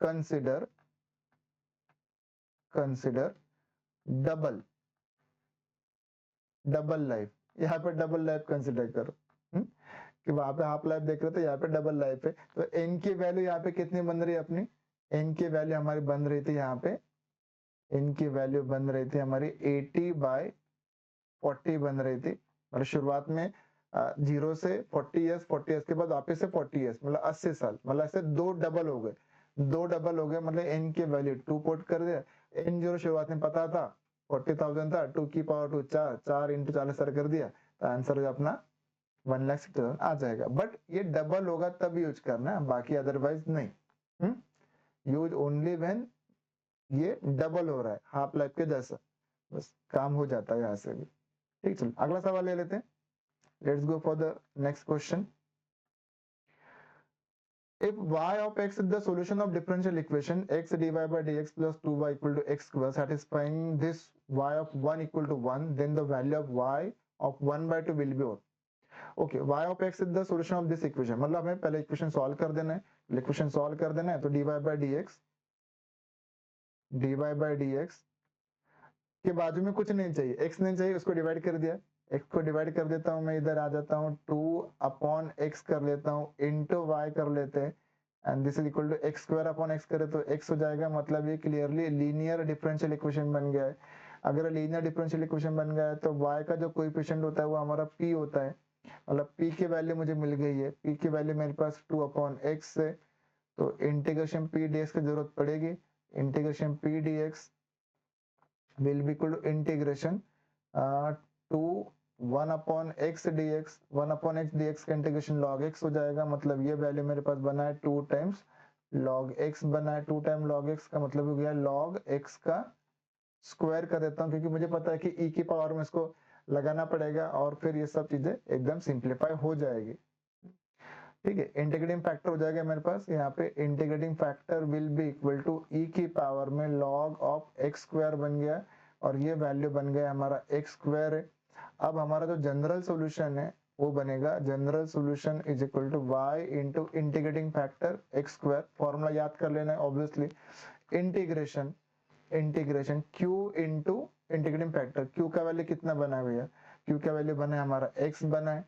consider double life, यहाँ पे डबल लाइफ कंसिडर करो। कि वहां पे हाफ लाइफ देख रहे थे, यहाँ पे डबल लाइफ है। तो n की वैल्यू यहाँ पे कितनी बन रही है अपनी, n की वैल्यू हमारी बन रही थी यहाँ पे, n की वैल्यू बन रही थी हमारी 80/40 बन रही थी। मतलब शुरुआत में 0 से 40 ईयर्स, 40 ईयर्स के बाद वापस से 40 ईयर्स मतलब 80 साल, मतलब ऐसे दो डबल हो गए, मतलब n की वैल्यू 2 पुट कर दिया। n0 शुरुआत में पता था 40,000 था, 2 की पावर 2 4 इंटू 40 कर दिया तो आंसर अपना 1,60,000 आ जाएगा। बट ये डबल होगा तब यूज करना है, बाकी अदरवाइज नहीं। यूज ओनली व्हेन ये डबल हो रहा है हाफ लाइफ के जैसा, बस काम हो जाता है यहाँ से भी। ठीक, चलो अगला सवाल ले लेते हैं। Let's go for the next question. If y of x is the solution of differential equation x dy by dx plus 2y equal to x square satisfying this y of 1 equal to 1, then the value of y of 1 by 2 will be what? Okay, y of x is the solution of this equation, मतलब हमें पहले equation solve कर देना है, equation solve कर देना है तो dy by dx के बाजू में कुछ नहीं चाहिए, x नहीं चाहिए, उसको डिवाइड कर दिया, एक्स को डिवाइड कर देता हूँ, मैं इधर आ जाता हूँ, 2/x कर लेता हूँ इंटू y कर लेते हैं, and this is equal to x square upon x करे तो x हो जाएगा। मतलब ये क्लियरली लीनियर डिफरेंशियल इक्वेशन बन गया है। अगर लीनियर डिफरेंशियल इक्वेशन बन गया है तो y का जो कोएफिशिएंट होता है वो हमारा p होता है। मतलब p की वैल्यू मुझे मिल गई है, p की वैल्यू मेरे पास 2/x है, तो इंटीग्रेशन p dx की जरूरत पड़ेगी। Integration p dx will be equal to integration to 1/x dx, 1/x dx का इंटीग्रेशन log x हो जाएगा। मतलब ये वैल्यू मेरे पास बना है 2 टाइम्स log x बना है, 2 टाइम log x का मतलब हो गया log x का स्क्वायर कर देता हूँ, क्योंकि मुझे पता है कि e की पावर में इसको लगाना पड़ेगा और फिर ये सब चीजें एकदम सिंप्लीफाई हो जाएगी। ठीक है, इंटीग्रेटिंग फैक्टर हो जाएगा मेरे पास यहाँ पे, integrating factor will be equal to e की पावर में log ऑफ x स्क्वायर बन गया, और ये वैल्यू बन गया हमारा x स्क्वायर है। अब हमारा जो जनरल सॉल्यूशन है वो बनेगा, general solution is equal to y into integrating factor x square. Formula याद कर लेना है obviously, integration integration q into integrating factor, q का वैल्यू कितना बना है भैया, q का वैल्यू बना है हमारा x बना है,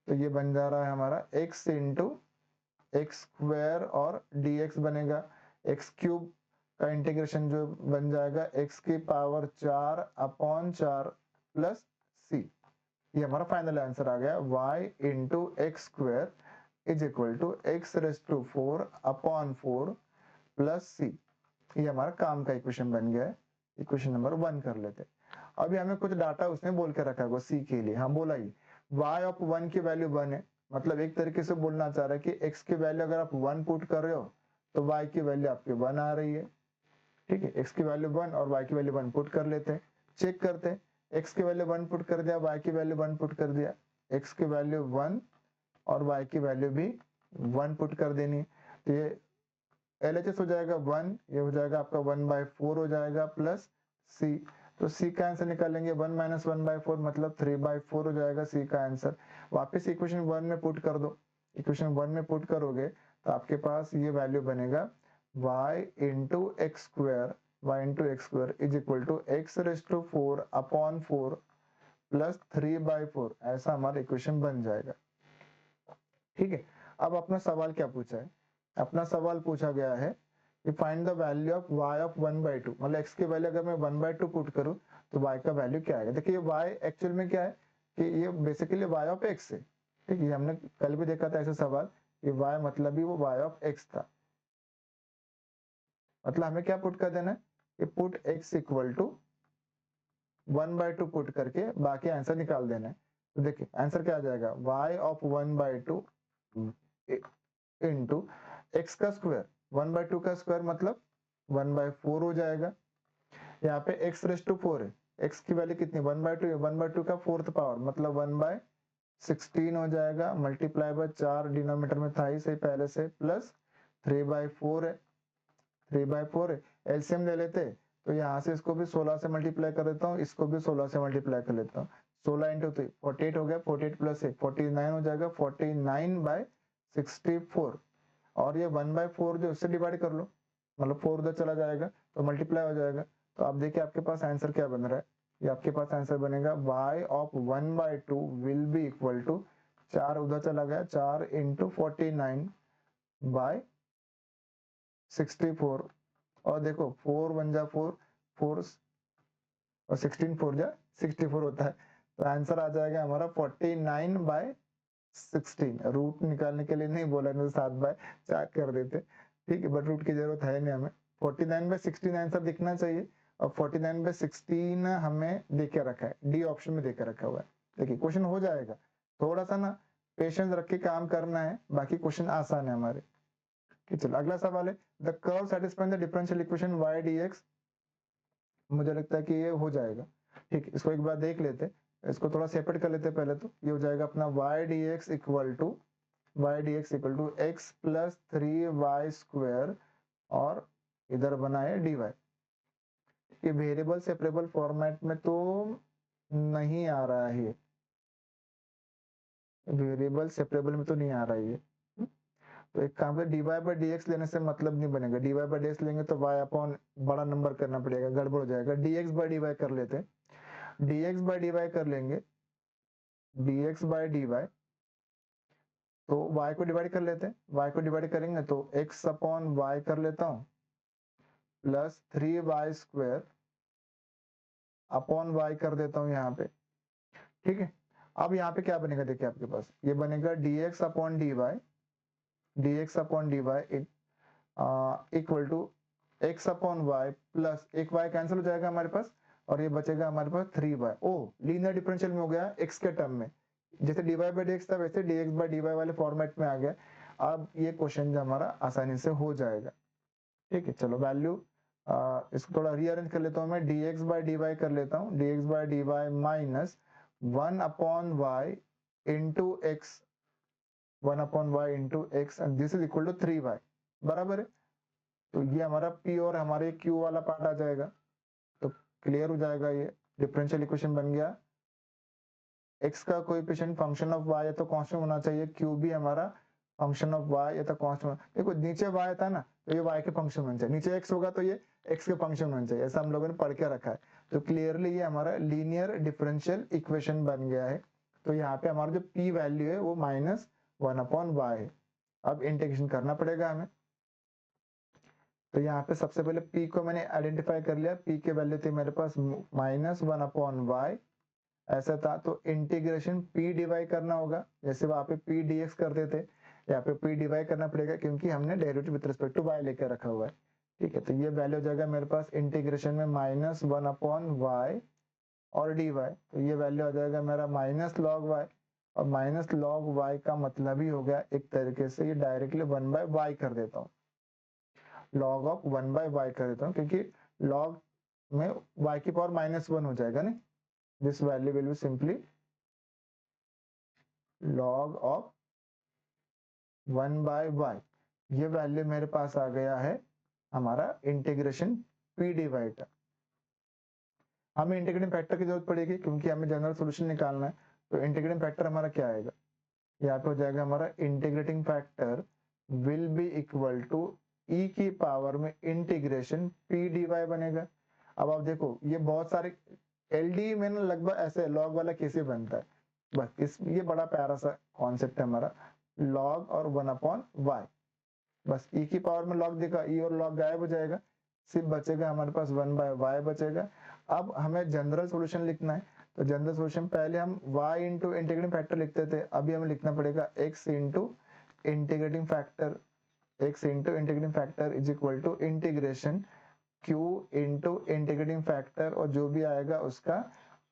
तो ये बन जा रहा है हमारा x इंटू एक्स स्क्वायर और dx बनेगा, एक्स क्यूब का इंटीग्रेशन जो बन जाएगा x की पावर 4/4 प्लस c। ये हमारा फाइनल आंसर आ गया, y into x square is equal to x raise to 4/4 plus c। ये हमारा काम का इक्वेशन बन गया है। इक्वेशन नंबर 1 कर लेते हैं। अभी हमें कुछ डाटा उसने बोल के रखा है c के लिए, हम बोला ही y ऑफ 1 की वैल्यू 1 है, मतलब एक तरीके से बोलना चाह रहा है कि x की वैल्यू अगर आप 1 पुट कर रहे हो तो y की वैल्यू आपकी 1 आ रही है। ठीक है, x की वैल्यू 1 और y की वैल्यू 1 पुट कर लेते हैं, चेक करते हैं, x की वैल्यू 1 पुट कर दिया, y की वैल्यू 1 पुट कर दिया, x की वैल्यू 1 और y की वैल्यू भी 1 पुट कर देनी, तो ये LHS हो जाएगा 1, ये हो जाएगा आपका 1/4 हो जाएगा प्लस c, तो c का आंसर निकालेंगे 1 माइनस 1/4 मतलब 3/4 हो जाएगा c का आंसर। वापस इक्वेशन 1 में पुट कर दो, इक्वेशन 1 में पुट करोगे तो आपके पास ये वैल्यू बनेगा y into x square is equal to x raise to 4/4 plus 3/4, ऐसा हमारा इक्वेशन बन जाएगा। ठीक है, अब अपना सवाल क्या पूछा है, अपना सवाल पूछा गया है कि find the value of y of 1/2, मतलब x की वैल्यू अगर मैं 1/2 पुट करूं तो y का वैल्यू क्या आएगा। देखिए y एक्चुअल में क्या है कि ये बेसिकली y ऑफ x है। ठीक है, हमने कल भी देखा था ऐसा सवाल कि y मतलब ही वो y ऑफ x था, मतलब हमें क्या पुट कर देना है कि put x equal to 1/2 put करके बाकी आंसर निकाल देना है। तो देखिए आंसर क्या आ जाएगा, y ऑफ 1/2 इंटू एक्स का स्क्वायर, 1/2 का स्क्वायर मतलब 1/4 हो जाएगा। यहाँ पे x रेज टू 4 है, x की वैल्यू कितनी 1/2 है, 1/2 का 4th पावर मतलब 1/16 हो जाएगा, मल्टीप्लाई बाय 4 डिनोमिनेटर में था ही सही पहले से, प्लस 3/4 है, 3/4 है। एलसीएम ले लेते तो यहाँ से इसको भी 16 से मल्टीप्लाई कर देता हूँ, इसको भी 16 से मल्टीप्लाई कर लेता हूँ, 16 इंटू 3 48 हो गया, 48 प्लस 1 49 हो जाएगा, 49/64, और ये 1/4 जो इससे डिवाइड कर लो, मतलब 4 उधर चला जाएगा तो मल्टीप्लाई हो जाएगा। तो आप देखिए आपके पास आंसर क्या बन रहा है, ये आपके पास आंसर बनेगा y of 1/2 will be equal to 4 उधर चला गया, 4 इंटू 49/64, और देखो 4 1 जा 4 4 और 16 4 जा 64 होता है, तो आंसर आ जाएगा हमारा 49/16। रूट निकालने के लिए नहीं बोला, नहीं 7/4 कर देते, ठीक है, बट रूट की जरूरत है नहीं हमें। 49/16 आंसर दिखना चाहिए, और 49/16 हमें देके रखा है, डी ऑप्शन में देके रखा हुआ है। देखिए क्वेश्चन हो जाएगा, थोड़ा सा ना पेशेंस रख के काम करना है, बाकी क्वेश्चन आसान है हमारे। ठीक, चलो अगला सवाल है, the curve satisfying the differential equation y dx, मुझे लगता है कि ये हो जाएगा। ठीक, इसको एक बार देख लेते, इसको थोड़ा सेपरेट कर लेते पहले, तो ये हो जाएगा अपना y dx equal to x plus 3y square, और इधर बनाए dy। ये वेरिएबल सेपरेबल फॉर्मेट में तो नहीं आ रहा है, वेरिएबल सेपरेबल में तो नहीं आ रहा है ये, तो एक काम कर dy बाई dx लेने से मतलब नहीं बनेगा, dy बाई dx लेंगे तो y अपॉन बड़ा नंबर करना पड़ेगा, गड़बड़ हो जाएगा। dx बाई dy कर लेते हैं, dx बाई dy कर लेंगे dx बाय dy, तो y को डिवाइड कर लेते हैं, y को डिवाइड करेंगे तो x अपॉन y कर लेता हूँ प्लस 3y² अपॉन y कर देता हूँ यहाँ पे, ठीक है। अब यहाँ पे क्या बनेगा, देखिए आपके पास ये बनेगा dx upon dy, dx upon dy equal to x upon y plus एक y कैंसिल हो जाएगा हमारे पास और ये बचेगा हमारे पास 3y। ओ लीनियर डिफरेंशियल में हो गया x के टर्म में, जैसे dy बाई dx था वैसे dx बाई dy वाले फॉर्मेट में आ गया। अब ये क्वेश्चन हमारा आसानी से हो जाएगा, ठीक है। चलो वैल्यू इसको थोड़ा रीअरेंज कर लेता हूँ मैं, dx बाई dy कर लेता हूँ, dx by dy minus 1 upon y into x, 1 upon y into x and this is equal to 3y, बराबर है। तो ये हमारा p और हमारे q वाला पार्ट आ जाएगा, तो क्लियर हो जाएगा, ये डिफरेंशियल इक्वेशन बन गया। x का कोएफिशिएंट फंक्शन ऑफ y है तो कांस्टेंट होना चाहिए, q भी हमारा फंक्शन ऑफ y है तो कांस्टेंट। देखो नीचे y था ना, तो ये y के फंक्शन होना चाहिए, नीचे x होगा तो ये x के फंक्शन होना चाहिए, ऐसा हम लोगों ने पढ़ के रखा है। तो क्लियरली ये हमारा लीनियर डिफरेंशियल इक्वेशन बन गया है। तो यहाँ पे हमारा जो p वैल्यू है वो -1 अपॉन y है। अब इंटीग्रेशन करना पड़ेगा हमें, तो यहाँ पे सबसे पहले p को मैंने आइडेंटिफाई कर लिया, p के वैल्यू थी मेरे पास -1 अपॉन y, ऐसा था। तो इंटीग्रेशन p डिवाइड करना होगा, जैसे वहां पे p dx करते थे, यहाँ पे p डिवाइड करना पड़ेगा क्योंकि हमने derivative with respect to y लेकर रखा हुआ है, ठीक है। तो ये वैल्यू हो जाएगा मेरे पास इंटीग्रेशन में -1 अपॉन y और dy, तो ये वैल्यू आ जाएगा मेरा माइनस लॉग y, और माइनस लॉग y का मतलब ही हो गया एक तरीके से ये डायरेक्टली 1 बाय y कर देता हूँ, लॉग ऑफ 1 बाय y कर देता हूँ, क्योंकि लॉग में y की पावर -1 हो जाएगा ना, this value will be simply log of 1 by y। ये वैल्यू मेरे पास आ गया है हमारा इंटीग्रेशन p डिवाइड का। हमें इंटीग्रेटिंग फैक्टर की जरूरत पड़ेगी क्योंकि हमें जनरल सॉल्यूशन निकालना है, तो इंटीग्रेटिंग फैक्टर हमारा क्या आएगा, यहाँ पे हो जाएगा हमारा integrating factor will be equal to e की पावर में इंटीग्रेशन p dy बनेगा। अब आप देखो ये बहुत सारे LD में ना लगभग ऐसे लॉग वाला कैसे बनता है, बस इस ये बड़ा प्यारा सा कॉन्सेप्ट है हमारा, लॉग और 1 अपॉन y, बस e की पावर में लॉग देखा, e और लॉग गायब हो जाएगा, सिर्फ बचेगा हमारे पास 1 बाय y बचेगा। अब हमें जनरल सॉल्यूशन लिखना है, तो जनरल सॉल्यूशन पहले हम y इंटू इंटीग्रेटिंग फैक्टर लिखते थे, अभी हमें लिखना पड़ेगा x into integrating factor, x into integrating factor is equal to integration q into integrating factor, और जो भी आएगा उसका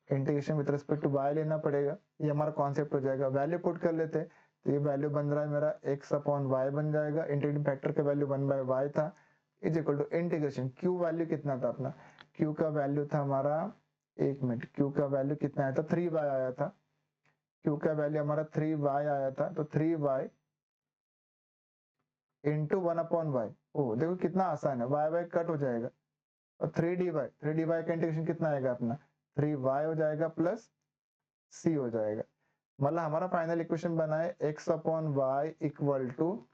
integration with respect to y लेना पड़ेगा। ये हमारा कॉन्सेप्ट हो जाएगा। वैल्यू पुट कर लेते हैं, तो ये वैल्यू बन रहा है मेरा x अपॉन y बन जाएगा, इंटीग्रेटिंग फैक्टर का वैल्यू 1 बाय y था, is equal to integration q value कितना था अपना, q का वैल्यू था हमारा, एक मिनट, q का वैल्यू कितना आया था, 3y आया था, q का वैल्यू हमारा 3y आया था, तो 3y इंटू 1 अपॉन y, ओ देखो कितना आसान है, y कट हो जाएगा, और 3dy का इंटीग्रेशन कितना आएगा अपना, 3y हो जाएगा प्लस c हो जाएगा। मतलब हमारा फाइनल इक्वेशन बना है x upon y equal to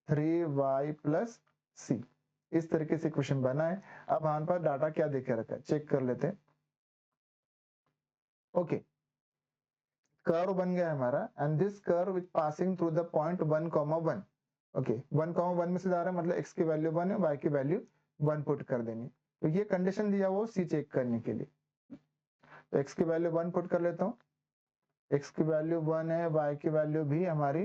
3y plus c, इस तरीके से इक्वेशन बना है। अब हमारे पास डाटा क्या देखे रखा है चेक कर लेते हैं। ओके, कर्व बन गया हमारा, and this curve is passing through the point 1,1। Okay, 1,1 में से जा रहा है, मतलब x की वैल्यू 1 है, y की वैल्यू 1 पुट कर देनी। तो ये कंडीशन दिया वो c चेक करने के लिए, तो x की वैल्यू 1 पुट कर लेता हूँ, x की वैल्यू 1 है, y की वैल्यू भी हमारी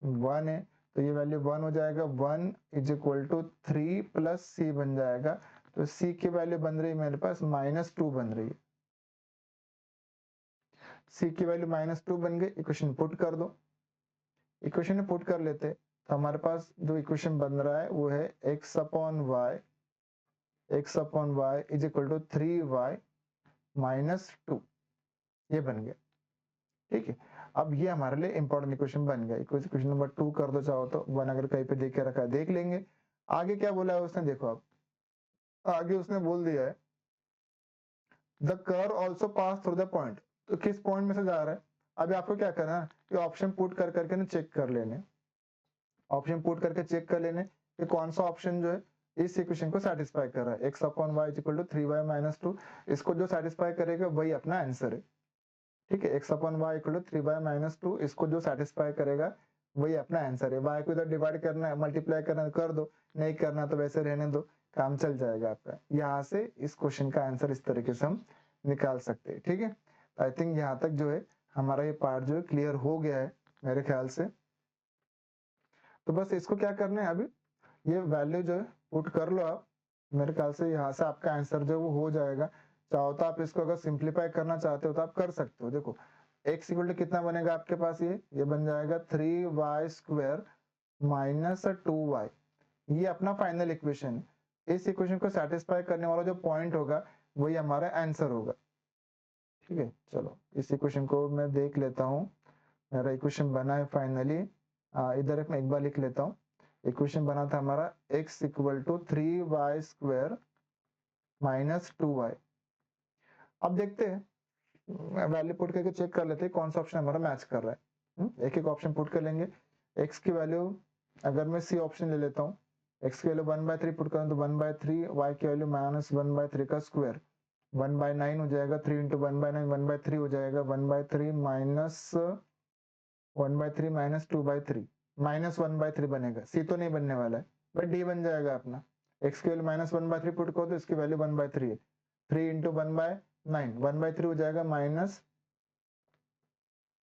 1 है, तो ये वैल्यू 1 हो जाएगा, 1 is equal to 3 plus c बन जाएगा, तो c की वैल्यू बन रही है मेरे पास -2 बन रही है, c की वैल्यू -2 बन गई, इक्वेशन पुट कर दो, इक्वेशन में पुट कर लेते, तो हमारे पास जो इक्वेशन बन रहा है वो है x upon y is equal to 3y -2, ये बन गया, ठीक है। अब ये हमारे लिए इंपॉर्टेंट इक्वेशन बन गया, इक्वेशन नंबर 2 कर दो चाहो तो, 1 अगर कहीं पे देख के रखा है देख लेंगे। आगे क्या बोला है उसने, देखो आप आगे उसने बोल दिया है the curve also pass through the point, तो किस पॉइंट में से जा रहा है, अभी आपको क्या करना है, ये ऑप्शन पुट कर करके ना चेक कर लेने, ऑप्शन पुट करके चेक कर लेने कि कौन सा ऑप्शन जो है इस इक्वेशन को सेटिस्फाई कर रहा है, x upon y is equal to 3y -2, इसको जो सेटिस्फाई करेगा वही अपना आंसर है। ठीक है, x upon y equal to 3/-2, इसको जो सेटिस्फाई करेगा वही अपना आंसर है। वाई को इधर डिवाइड करना है, मल्टीप्लाई करना है कर दो, नहीं करना तो वैसे रहने दो, काम चल जाएगा आपका। यहाँ से इस क्वेश्चन का आंसर इस तरीके से हम निकाल सकते हैं। ठीक है, आई थिंक यहाँ तक जो है हमारा ये पार्ट जो है क्लियर हो गया है मेरे ख्याल से। तो बस इसको क्या करना है, अभी ये वैल्यू जो है पुट कर लो आप, मेरे ख्याल से यहाँ से आपका आंसर जो वो हो जाएगा। चाहो तो आप इसको अगर सिंप्लीफाई करना चाहते हो तो आप कर सकते हो। देखो x इक्वल टू कितना बनेगा आपके पास, ये बन जाएगा 3y² माइनस 2y। ये अपना फाइनल इक्वेशन है। इस इक्वेशन को सेटिस्फाई करने वाला जो पॉइंट होगा वही हमारा आंसर होगा। ठीक है, चलो इस इक्वेशन को मैं देख लेता हूँ, मेरा इक्वेशन बना है फाइनली। इधर मैं एक बार लिख लेता हूँ। इक्वेशन बना था हमारा x equal to 3y² minus 2y। अब देखते हैं, वैल्यू पुट करके चेक कर लेते हैं कौन सा ऑप्शन हमारा मैच कर रहा है। एक एक ऑप्शन पुट कर लेंगे। x की वैल्यू अगर मैं सी ऑप्शन ले लेता हूँ, x की वैल्यू 1/3 पुट करूँ तो 1/3, y की वैल्यू -1/3 का स्क्वायर 1/9 हो जाएगा, 3 इंटू 1/9 1/3 हो जाएगा, 1/3 माइनस 1/3 माइनस 2/3 -1/3 बनेगा। सी तो नहीं बनने वाला है बट डी बन जाएगा अपना। x की वैल्यू -1/3 पुट करो तो इसकी वैल्यू 1/3 है, 3 इंटू 1/9 1/3 हो जाएगा, माइनस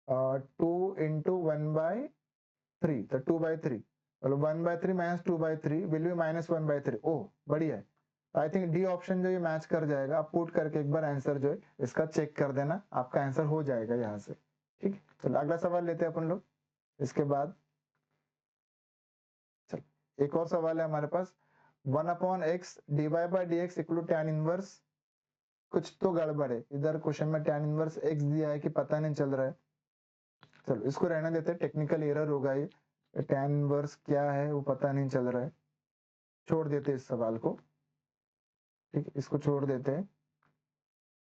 2 इंटू 1/3 तो 2/3, मतलब 1/3 माइनस 2/3 विल बी -1/3। ओह बढ़िया है, आई थिंक डी ऑप्शन जो ये मैच कर जाएगा। आप पुट करके एक बार आंसर जो है इसका चेक कर देना, आपका आंसर हो जाएगा यहाँ से। ठीक, चलो अगला सवाल लेते हैं अपन लोग। इसके बाद चल एक और सवाल है हमारे पास, 1/x dy/dx equal to tan inverse. कुछ तो गड़बड़ है इधर, क्वेश्चन में tan इनवर्स x दिया है कि पता नहीं चल रहा है। चलो इसको रहने देते हैं, टेक्निकल एरर होगा ये, tan इनवर्स क्या है वो पता नहीं चल रहा है, छोड़ देते हैं इस सवाल को। ठीक, इसको छोड़ देते हैं।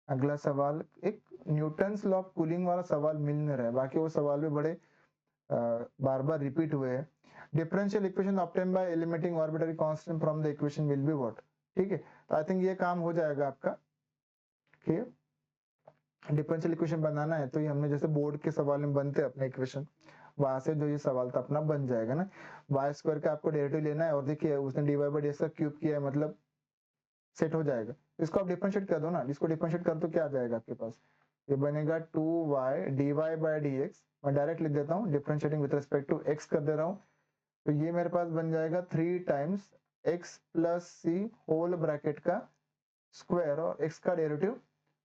अगला सवाल एक न्यूटन्स लॉ ऑफ कूलिंग वाला सवाल मिल नहीं रहा है, बाकी वो सवाल भी बड़े बार बार रिपीट हुए हैं। Differential equation obtain bye eliminating arbitrary constant from the equation will be what. ठीक है, तो आई थिंक ये काम हो जाएगा आपका कि डिफरेंशियल इक्वेशन बनाना है तो ये हमने जैसे बोर्ड के सवाल में बनते हैं अपने इक्वेशन, वहां से जो ये सवाल था अपना बन जाएगा ना। y² का आपको डेरिवेटिव लेना है और देखिए उसने dy/dx का क्यूब किया है, मतलब सेट हो जाएगा। इसको आप डिफरेंशिएट कर दो ना, इसको डिफरेंशिएट कर तो क्या आ जाएगा आपके पास, ये बनेगा 2y dy/dx। मैं डायरेक्ट लिख देता हूँ, differentiating with respect to x कर दे रहा हूँ, तो ये मेरे पास बन जाएगा 3 टाइम्स x प्लस सी होल ब्रैकेट का स्क्वायर, और x का डेरिवेटिव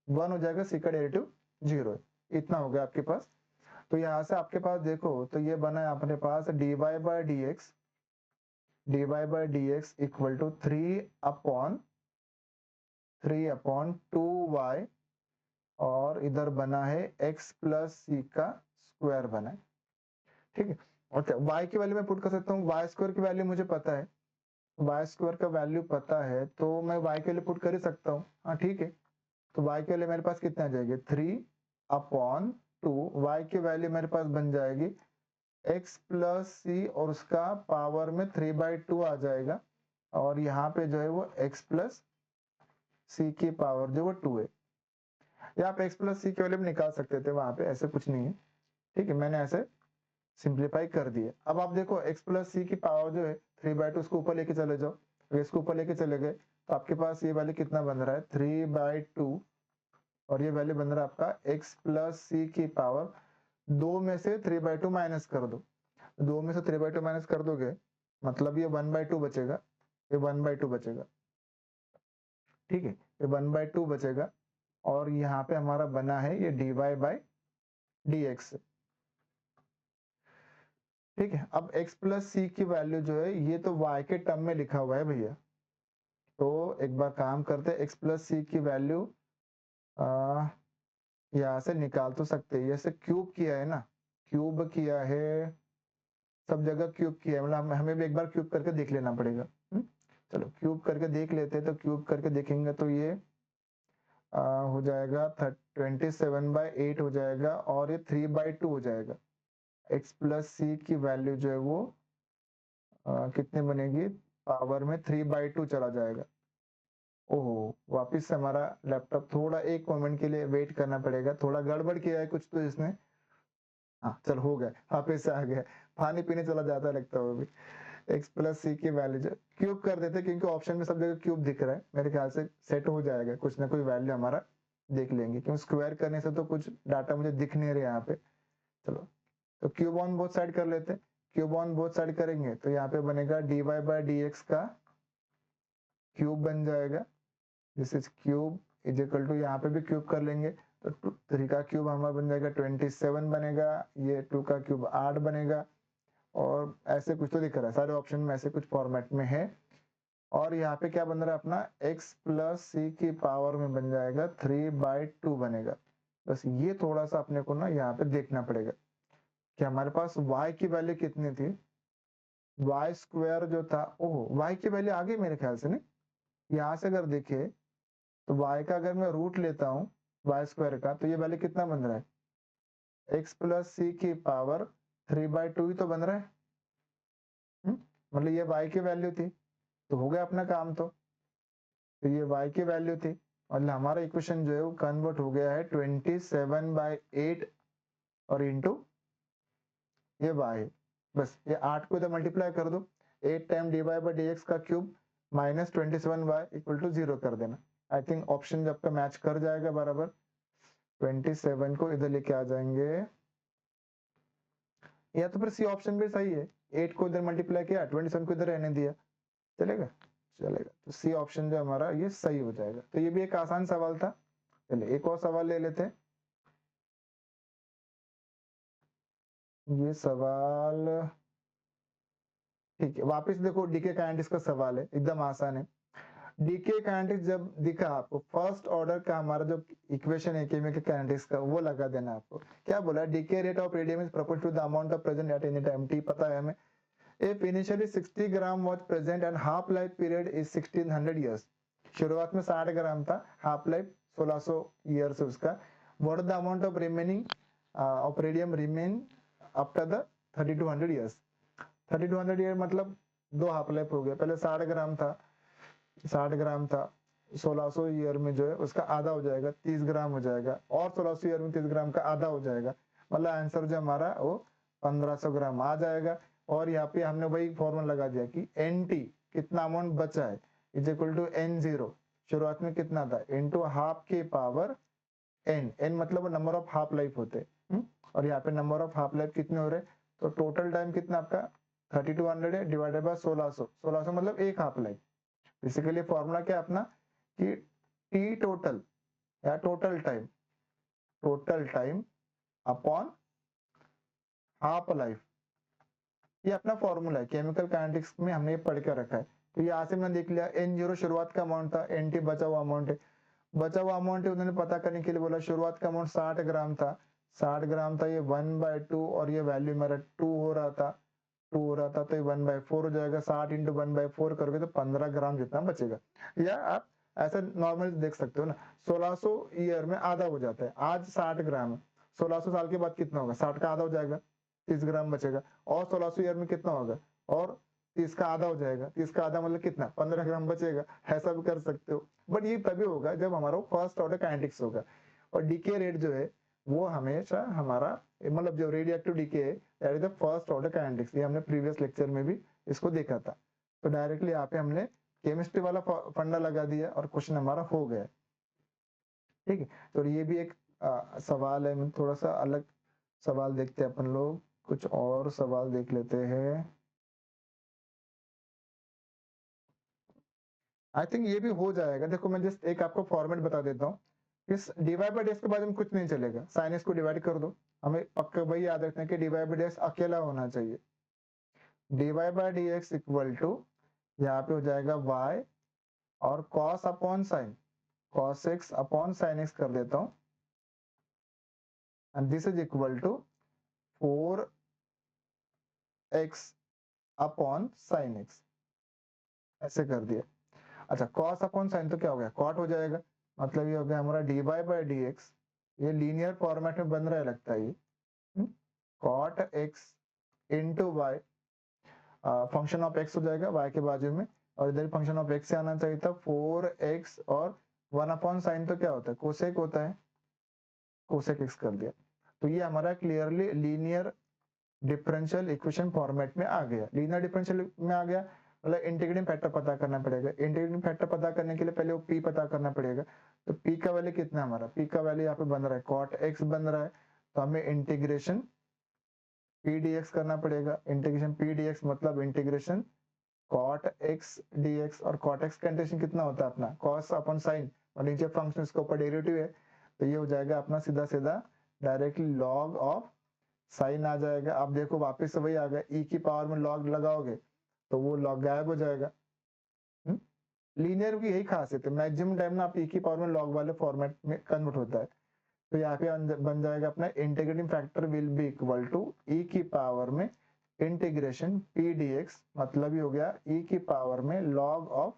1 हो जाएगा, c का डेरिवेटिव 0 है। इतना हो गया आपके पास। तो यहाँ से आपके पास देखो तो ये बना है अपने पास dy/dx इक्वल टू 3/2y, और इधर बना है x प्लस सी का स्क्वायर बना है। ठीक है, और y की वैल्यू मैं पुट कर सकता हूँ, y² की वैल्यू मुझे पता है, y² का वैल्यू पता है तो मैं y के लिए पुट कर ही सकता हूँ। हाँ ठीक है, तो y के लिए मेरे पास कितना आ जाएगी 3/2, y की वैल्यू मेरे पास बन जाएगी x प्लस सी और उसका पावर में 3/2 आ जाएगा, और यहाँ पे जो है वो x प्लस सी की पावर जो वो 2 है। या आप x प्लस सी की वैल्यू निकाल सकते थे वहां पे, ऐसे कुछ नहीं है। ठीक है, मैंने ऐसे सिंप्लीफाई कर दिए। अब आप देखो x प्लस सी की पावर जो है 3/2, उसको ऊपर लेके चले जाओ, अगर इसको ऊपर लेके चले गए तो आपके पास ये वैल्यू कितना बन रहा है 3/2, और ये वैल्यू बन रहा है आपका x प्लस सी की पावर 2 में से 3/2 माइनस कर दो, 2 में से 3/2 माइनस कर दोगे मतलब ये 1/2 बचेगा, ये 1/2 बचेगा। ठीक है, ये 1/2 बचेगा, और यहाँ पे हमारा बना है ये dy/dx। ठीक है, अब x प्लस सी की वैल्यू जो है ये तो y के टर्म में लिखा हुआ है भैया, तो एक बार काम करते हैं, x प्लस सी की वैल्यू यहाँ से निकाल तो सकते हैं, जैसे क्यूब किया है ना, क्यूब किया है, सब जगह क्यूब किया है, मतलब हमें भी एक बार क्यूब करके देख लेना पड़ेगा। चलो क्यूब करके देख लेते हैं, तो क्यूब करके देखेंगे तो ये हो जाएगा 27/8 हो जाएगा, और ये 3/2 हो जाएगा। x प्लस सी की वैल्यू जो है वो कितने बनेगी, पावर में 3/2 चला जाएगा। ओह, वापिस से हमारा लैपटॉप थोड़ा एक मोमेंट के लिए वेट करना पड़ेगा, थोड़ा गड़बड़ किया है कुछ तो इसने। हाँ चल हो गया, वापिस से आ गया। पानी पीने चला जाता है लगता है वो भी। एक्स प्लस सी की वैल्यू जो क्यूब कर देते क्योंकि ऑप्शन में सब जगह क्यूब दिख रहा है, मेरे ख्याल से सेट हो जाएगा, कुछ ना कोई वैल्यू हमारा देख लेंगे, क्योंकि स्क्वायर करने से तो कुछ डाटा मुझे दिख नहीं रहा यहाँ पे। चलो तो क्यूब ऑन बोथ साइड कर लेते हैं। क्यूब ऑन बोथ साइड करेंगे तो यहाँ पे बनेगा dy बाई डी एक्स का क्यूब बन जाएगा। This is cube is equal to, यहाँ पे भी क्यूब कर लेंगे तो 3 का क्यूब हमारा बन जाएगा 27 बनेगा, ये 2 का क्यूब 8 बनेगा, और ऐसे कुछ तो दिख रहा है, सारे ऑप्शन में ऐसे कुछ फॉर्मेट में है। और यहाँ पे क्या बन रहा है अपना x प्लस सी की पावर में बन जाएगा 3/2 बनेगा। बस ये थोड़ा सा अपने को ना यहाँ पे देखना पड़ेगा कि हमारे पास y की वैल्यू कितनी थी। y स्क्वायर जो था, ओह y की वैल्यू आ गई मेरे ख्याल से, नहीं यहाँ से अगर देखे तो y का अगर मैं रूट लेता हूँ y स्क्वायर का, तो ये वैल्यू कितना बन रहा है, x प्लस सी की पावर 3/2 ही तो बन रहा है। मतलब ये y की वैल्यू थी, तो हो गया अपना काम। तो ये y की वैल्यू थी, और हमारा इक्वेशन जो है वो कन्वर्ट हो गया है 27/8 और इंटू ये y है। बस ये 8 को इधर मल्टीप्लाई कर दो, 8 time dy by d x का cube minus 27y equal to 0 कर देना। आई थिंक ऑप्शन जब का मैच कर जाएगा बराबर, 27 को इधर लेके आ जाएंगे, या तो फिर सी ऑप्शन भी सही है, 8 को इधर मल्टीप्लाई किया, 27 को इधर रहने दिया, चलेगा। चलेगा, तो सी ऑप्शन जो हमारा ये सही हो जाएगा। तो ये भी एक आसान सवाल था। चलिए एक और सवाल ले लेते हैं। ये सवाल ठीक है, वापस देखो डीके काइनेटिक्स का सवाल है, एकदम आसान है। डीके काइनेटिक्स जब दिखा आपको, फर्स्ट ऑर्डर का हमारा जो इक्वेशन है केमिकल काइनेटिक्स का, वो लगा देना आपको। क्या बोला, decay rate of radium is proportional to the amount of present at any time, t पता है हमें। If initially 60 gram was present and half life period is 1600 years, शुरुआत में 60 ग्राम था, हाफ लाइफ 1600 ईयर्स है उसका। What is the amount of remaining of radium remain after the 3200 years? 3200 year मतलब दो हाफ लाइफ हो गया, पहले 60 ग्राम था, 60 ग्राम था, 1600 ईयर में जो है उसका आधा हो जाएगा, 30 ग्राम हो जाएगा, और 1600 ईयर में 30 ग्राम का आधा हो जाएगा, मतलब आंसर जो हमारा वो 1500 ग्राम आ जाएगा। और यहाँ पे हमने वही फॉर्मूला लगा दिया कि एन टी कितना अमाउंट बचा है is equal to n zero, शुरुआत में कितना था, इनटू हाफ के पावर एन, एन मतलब नंबर ऑफ हाफ लाइफ होते हैं, और यहाँ पे नंबर ऑफ हाफ लाइफ कितने हो रहे, तो टोटल टाइम कितना आपका 3200 है, डिवाइडेड बाय 1600, 1600 मतलब एक हाफ लाइफ। बेसिकली फॉर्मूला क्या अपना कि टी टोटल या total time upon half life, ये अपना फॉर्मूला है, केमिकल काइनेटिक्स में हमने ये पढ़ कर रखा है। तो यहाँ से मैंने देख लिया एन जीरो शुरुआत का अमाउंट था, एन टी बचा हुआ अमाउंट है, बचा हुआ अमाउंट है उन्होंने पता करने के लिए बोला, शुरुआत का अमाउंट 60 ग्राम था, 60 ग्राम था, ये 1/2 और ये वैल्यू मेरा 2 हो रहा था, 2 हो रहा था, तो ये 1/4 हो जाएगा, 60 इंटू 1/4 करोगे तो 15 ग्राम जितना बचेगा। या आप ऐसा नॉर्मल देख सकते हो ना, 1600 ईयर में आधा हो जाता है, आज 60 ग्राम है, 1600 साल के बाद कितना होगा, 60 का आधा हो जाएगा, 30 ग्राम बचेगा, और 1600 ईयर में कितना होगा, और 30 का आधा हो जाएगा, 30 का आधा मतलब कितना, 15 ग्राम बचेगा। ऐसा भी कर सकते हो, बट ये तभी होगा जब हमारा फर्स्ट ऑर्डर काइनेटिक्स होगा। और डीके रेट जो है वो हमेशा हमारा, मतलब जो रेडियो एक्टिव डीके है that is the first order kinetics, ये हमने प्रीवियस लेक्चर में भी इसको देखा था। तो डायरेक्टली यहाँ पे हमने केमिस्ट्री वाला फंडा लगा दिया और क्वेश्चन हमारा हो गया। ठीक है, तो ये भी एक सवाल है, थोड़ा सा अलग सवाल देखते हैं अपन लोग, कुछ और सवाल देख लेते हैं। आई थिंक ये भी हो जाएगा, देखो मैं जस्ट एक आपको फॉर्मेट बता देता हूँ। इस डिवाइड बाय डेक्स के बाद में कुछ नहीं चलेगा, साइन एक्स को डिवाइड कर दो, हमें पक्का वही याद रखना है कि डिवाइड बाय डेक्स अकेला होना चाहिए। Divide by d x equal to, यहाँ पे हो जाएगा y और cos upon sine, cos x upon sine x कर देता हूँ, and this is equal to 4x upon sine x, ऐसे कर दिया। अच्छा cos अपॉन साइन तो क्या हो गया, cot हो जाएगा, मतलब ये हो गया हमारा dy बाई डी एक्स, ये लीनियर फॉर्मेट में बन रहा है लगता है ये, cot x into y, function of x हो जाएगा y के बाजू में, और इधर फंक्शन ऑफ एक्स से आना चाहिए था 4x और 1/sin तो क्या होता है कोसेक होता है, कोसेक एक्स कर दिया। तो ये हमारा clearly linear differential equation format में आ गया। लीनियर डिफरेंशियल में आ गया मतलब इंटीग्रेटिंग फैक्टर पता करना पड़ेगा। इंटीग्रेटिंग फैक्टर पता करने के लिए पहले वो p पता करना पड़ेगा। तो p का वैल्यू कितना है हमारा, p का वैल्यू यहाँ पे बन रहा है cot x बन रहा है, तो हमें इंटीग्रेशन p dx करना पड़ेगा। इंटीग्रेशन p dx मतलब इंटीग्रेशन cot x dx, और cot x का इंटीग्रेशन कितना होता है अपना cos अपन sin, और नीचे फंक्शन इसके ऊपर डेरिवेटिव है, तो ये हो जाएगा अपना सीधा सीधा डायरेक्टली log ऑफ साइन आ जाएगा। आप देखो वापस से वही आ गया, e की पावर में log लगाओगे तो वो log गायब हो जाएगा। लीनियर की यही खासियत है, मैक्सिमम टाइम ना आप e की पावर में log वाले फॉर्मेट में कन्वर्ट होता है। तो यहाँ पे बन जाएगा अपना integrating factor will be equal to e की पावर में इंटीग्रेशन p dx, मतलब ही हो गया e की पावर में log ऑफ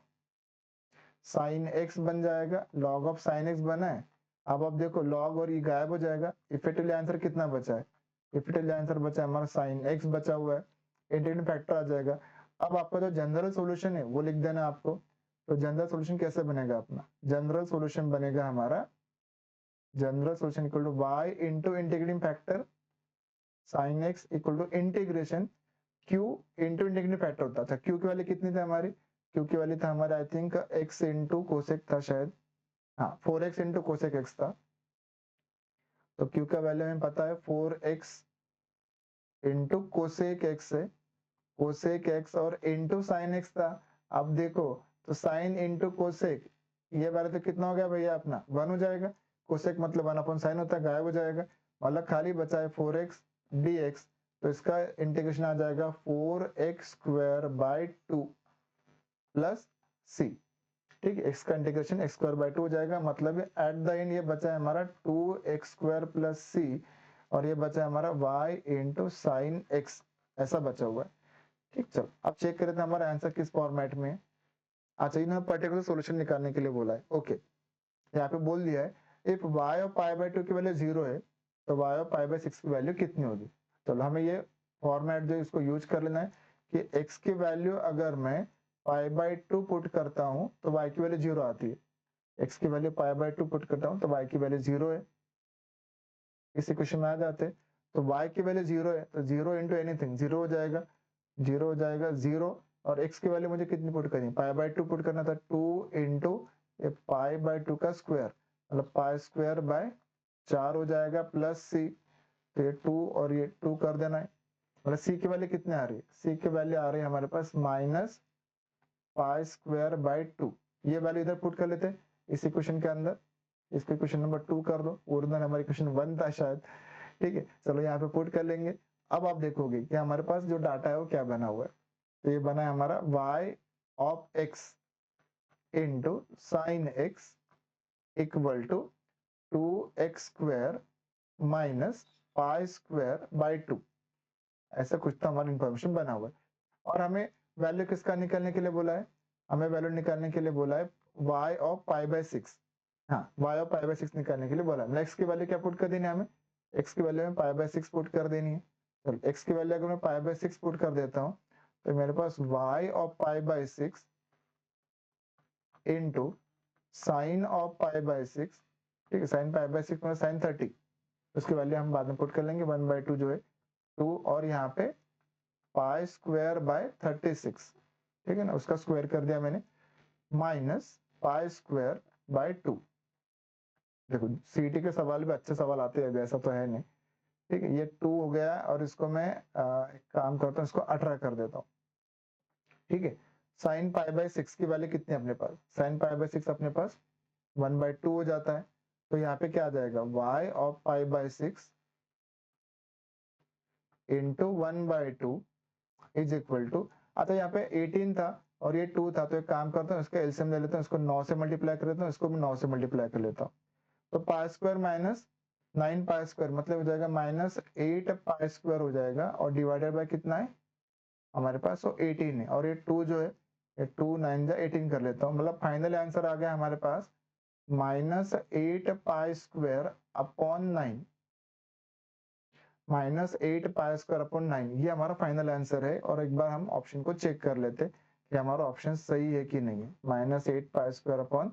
साइन x बन जाएगा। log ऑफ साइन x बना है, अब देखो log और e गायब हो जाएगा। इफेक्टिवली आंसर कितना बचा है, इफेक्टिवली आंसर बचा है हमारा साइन x बचा हुआ है, इंटीग्रेटिंग फैक्टर आ जाएगा। अब आपका जो जनरल सॉल्यूशन है वो लिख देना आपको। तो जनरल सॉल्यूशन कैसे बनेगा अपना, जनरल सॉल्यूशन बनेगा हमारा, general solution equal to y into integrating factor sine x equal to integration q into integrating factor होता था। q की वैल्यू कितनी थी हमारी, q की वैल्यू था हमारे I think x into cosec था शायद, हाँ 4x इंटू कोसेक x था। तो q का वैल्यू हमें पता है 4x इंटू कोसेक x है, कोसेक x और इंटू साइन x था। अब देखो तो साइन इंटू कोसेक, ये वाला तो कितना हो गया भैया अपना 1 हो जाएगा, कोसेक मतलब 1/sin होता है, गायब हो जाएगा, मतलब खाली बचा है 4x dx। तो इसका इंटीग्रेशन आ जाएगा 4x² 2 प्लस c, ठीक है, x का इंटीग्रेशन x² 2 हो जाएगा, मतलब एट द एंड ये बचा है हमारा 2x² प्लस c, और ये बचा है हमारा y इंटू साइन x, ऐसा बचा हुआ है। ठीक, चलो अब चेक करते हैं हमारा आंसर किस फॉर्मेट में है। अच्छा इन्होंने पर्टिकुलर सॉल्यूशन निकालने के लिए बोला है, ओके यहाँ पे बोल दिया है इफ y ऑफ π/2 की वैल्यू 0 है तो y ऑफ π/6 की वैल्यू कितनी होगी। चलो हमें ये फॉर्मेट जो इसको यूज कर लेना है कि x की वैल्यू अगर मैं π/2 पुट करता हूँ तो y की वैल्यू 0 आती है, x की वैल्यू π/2 पुट करता हूँ तो y की वैल्यू 0 है। इस इक्वेशन में आ जाते हैं, तो y की वैल्यू 0 है तो 0 इंटू एनीथिंग 0 हो जाएगा, 0 हो जाएगा 0, और x की वैल्यू मुझे कितनी पुट करनी है π/2 पुट करना था, 2 इंटू π/2 का स्क्वायर मतलब π²/4 हो जाएगा प्लस c, तो ये 2 और ये 2 कर देना है, मतलब c की वैल्यू कितने आ रही है, c की वैल्यू आ रही है हमारे पास -π²/2। ये वैल्यू इधर पुट कर लेते हैं इस इक्वेशन के अंदर, इसको इक्वेशन नंबर 2 कर दो, ओरिजिनल हमारी इक्वेशन 1 था शायद, ठीक है चलो यहाँ पे पुट कर लेंगे। अब आप देखोगे कि हमारे पास जो डाटा है वो क्या बना हुआ है, तो ये बना है हमारा y of x into sine x equal to 2x² minus π²/2, ऐसा कुछ तो हमारा इंफॉर्मेशन बना हुआ है। और हमें वैल्यू किसका निकालने के लिए बोला है, हमें वैल्यू निकालने के लिए बोला है y ऑफ π/6, हाँ y ऑफ π/6 निकालने के लिए बोला है। नेक्स्ट की वैल्यू क्या पुट कर देनी है हमें, x की वैल्यू में π/6 पुट कर देनी है। चलो x की वैल्यू अगर मैं π/6 पुट कर देता हूँ तो मेरे पास y of π/6 into sine of π/6, ठीक है साइन π/6 मतलब साइन 30, उसकी वैल्यू हम बाद में पुट कर लेंगे 1/2 जो है 2, और यहाँ पे π²/36, ठीक है ना, उसका स्क्वायर कर दिया मैंने, माइनस π²/2। देखो सीटी के सवाल भी अच्छे सवाल आते हैं, ऐसा तो है नहीं, ठीक है ये 2 हो गया, और इसको मैं एक काम करता हूँ इसको 18 कर देता हूँ, ठीक है। साइन π/6 की वैल्यू कितनी है अपने पास, साइन π/6 अपने पास 1/2 हो जाता है, तो यहाँ पे क्या आ जाएगा y of π/6 into 1/2 is equal to, अच्छा यहाँ पे 18 था और ये 2 था, तो एक काम करता हूँ इसका एलसीएम ले लेता हूँ, इसको 9 से मल्टीप्लाई कर लेता हूँ, इसको भी 9 से मल्टीप्लाई कर लेता हूँ, तो π² माइनस 9π² मतलब हो जाएगा -8π² हो जाएगा, और डिवाइडेड बाय कितना है हमारे पास, तो 18 है, और ये 2 जो है ये 2 9 जा 18 कर लेता हूँ, मतलब फाइनल आंसर आ गया हमारे पास -8π² अपॉन 9, -8π² अपॉन 9, ये हमारा फाइनल आंसर है। और एक बार हम ऑप्शन को चेक कर लेते, कि हमारा ऑप्शन सही है कि नहीं है। -8 pi square upon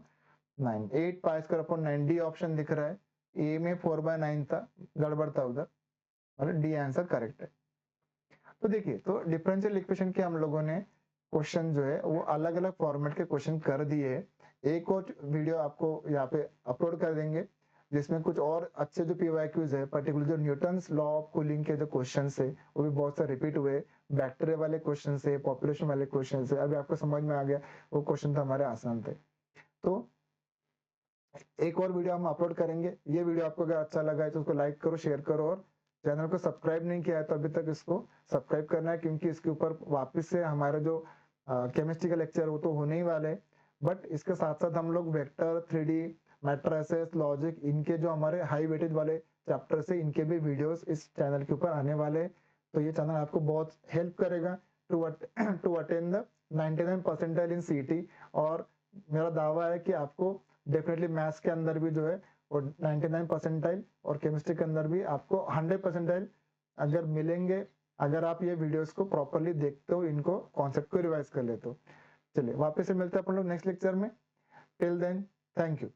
9, 8 pi square upon 9 D option दिख रहा है, ए में 4/9 था, गड़बड़ था उधर, मतलब डी आंसर करेक्ट है। तो देखिए, तो डिफरेंशियल इक्वेशन के हम लोगों ने क्वेश्चन जो है वो अलग अलग फॉर्मेट के क्वेश्चन कर दिए है। एक और वीडियो आपको यहाँ पे अपलोड कर देंगे जिसमें कुछ और अच्छे जो पीवाईक्यूज है, पर्टिकुलर जो न्यूटन्स लॉ ऑफ कूलिंग के जो क्वेश्चन है वो भी बहुत सारे रिपीट हुए, बैक्टीरिया वाले क्वेश्चन है, पॉपुलेशन वाले क्वेश्चन है, अभी आपको समझ में आ गया, वो क्वेश्चन तो हमारे आसान थे। तो एक और वीडियो हम अपलोड करेंगे। ये वीडियो आपको अगर अच्छा लगा है तो उसको लाइक करो, शेयर करो, और चैनल को सब्सक्राइब नहीं किया है तो अभी तक इसको सब्सक्राइब करना है, क्योंकि इसके ऊपर वापस से हमारा जो केमिस्ट्री का लेक्चर वो तो होने ही वाले हैं, बट इसके साथ साथ हम लोग वेक्टर, 3D, मैट्रिसेस, लॉजिक, इनके जो हमारे हाई वेटेज वाले चैप्टर से इनके भी वीडियोस इस चैनल के ऊपर आने वाले हैं। तो ये चैनल आपको बहुत हेल्प करेगा to attain the 99 percentile in CT, और मेरा दावा है कि आपको डेफिनेटली मैथ्स के अंदर भी जो है वो 99 परसेंटाइल, और केमिस्ट्री के अंदर भी आपको 100 परसेंटाइल अगर मिलेंगे, अगर आप ये वीडियोस को प्रॉपरली देखते हो, इनको कॉन्सेप्ट को रिवाइज कर लेते हो। चलिए वापस से मिलते हैं अपन लोग नेक्स्ट लेक्चर में। Till then, thank you.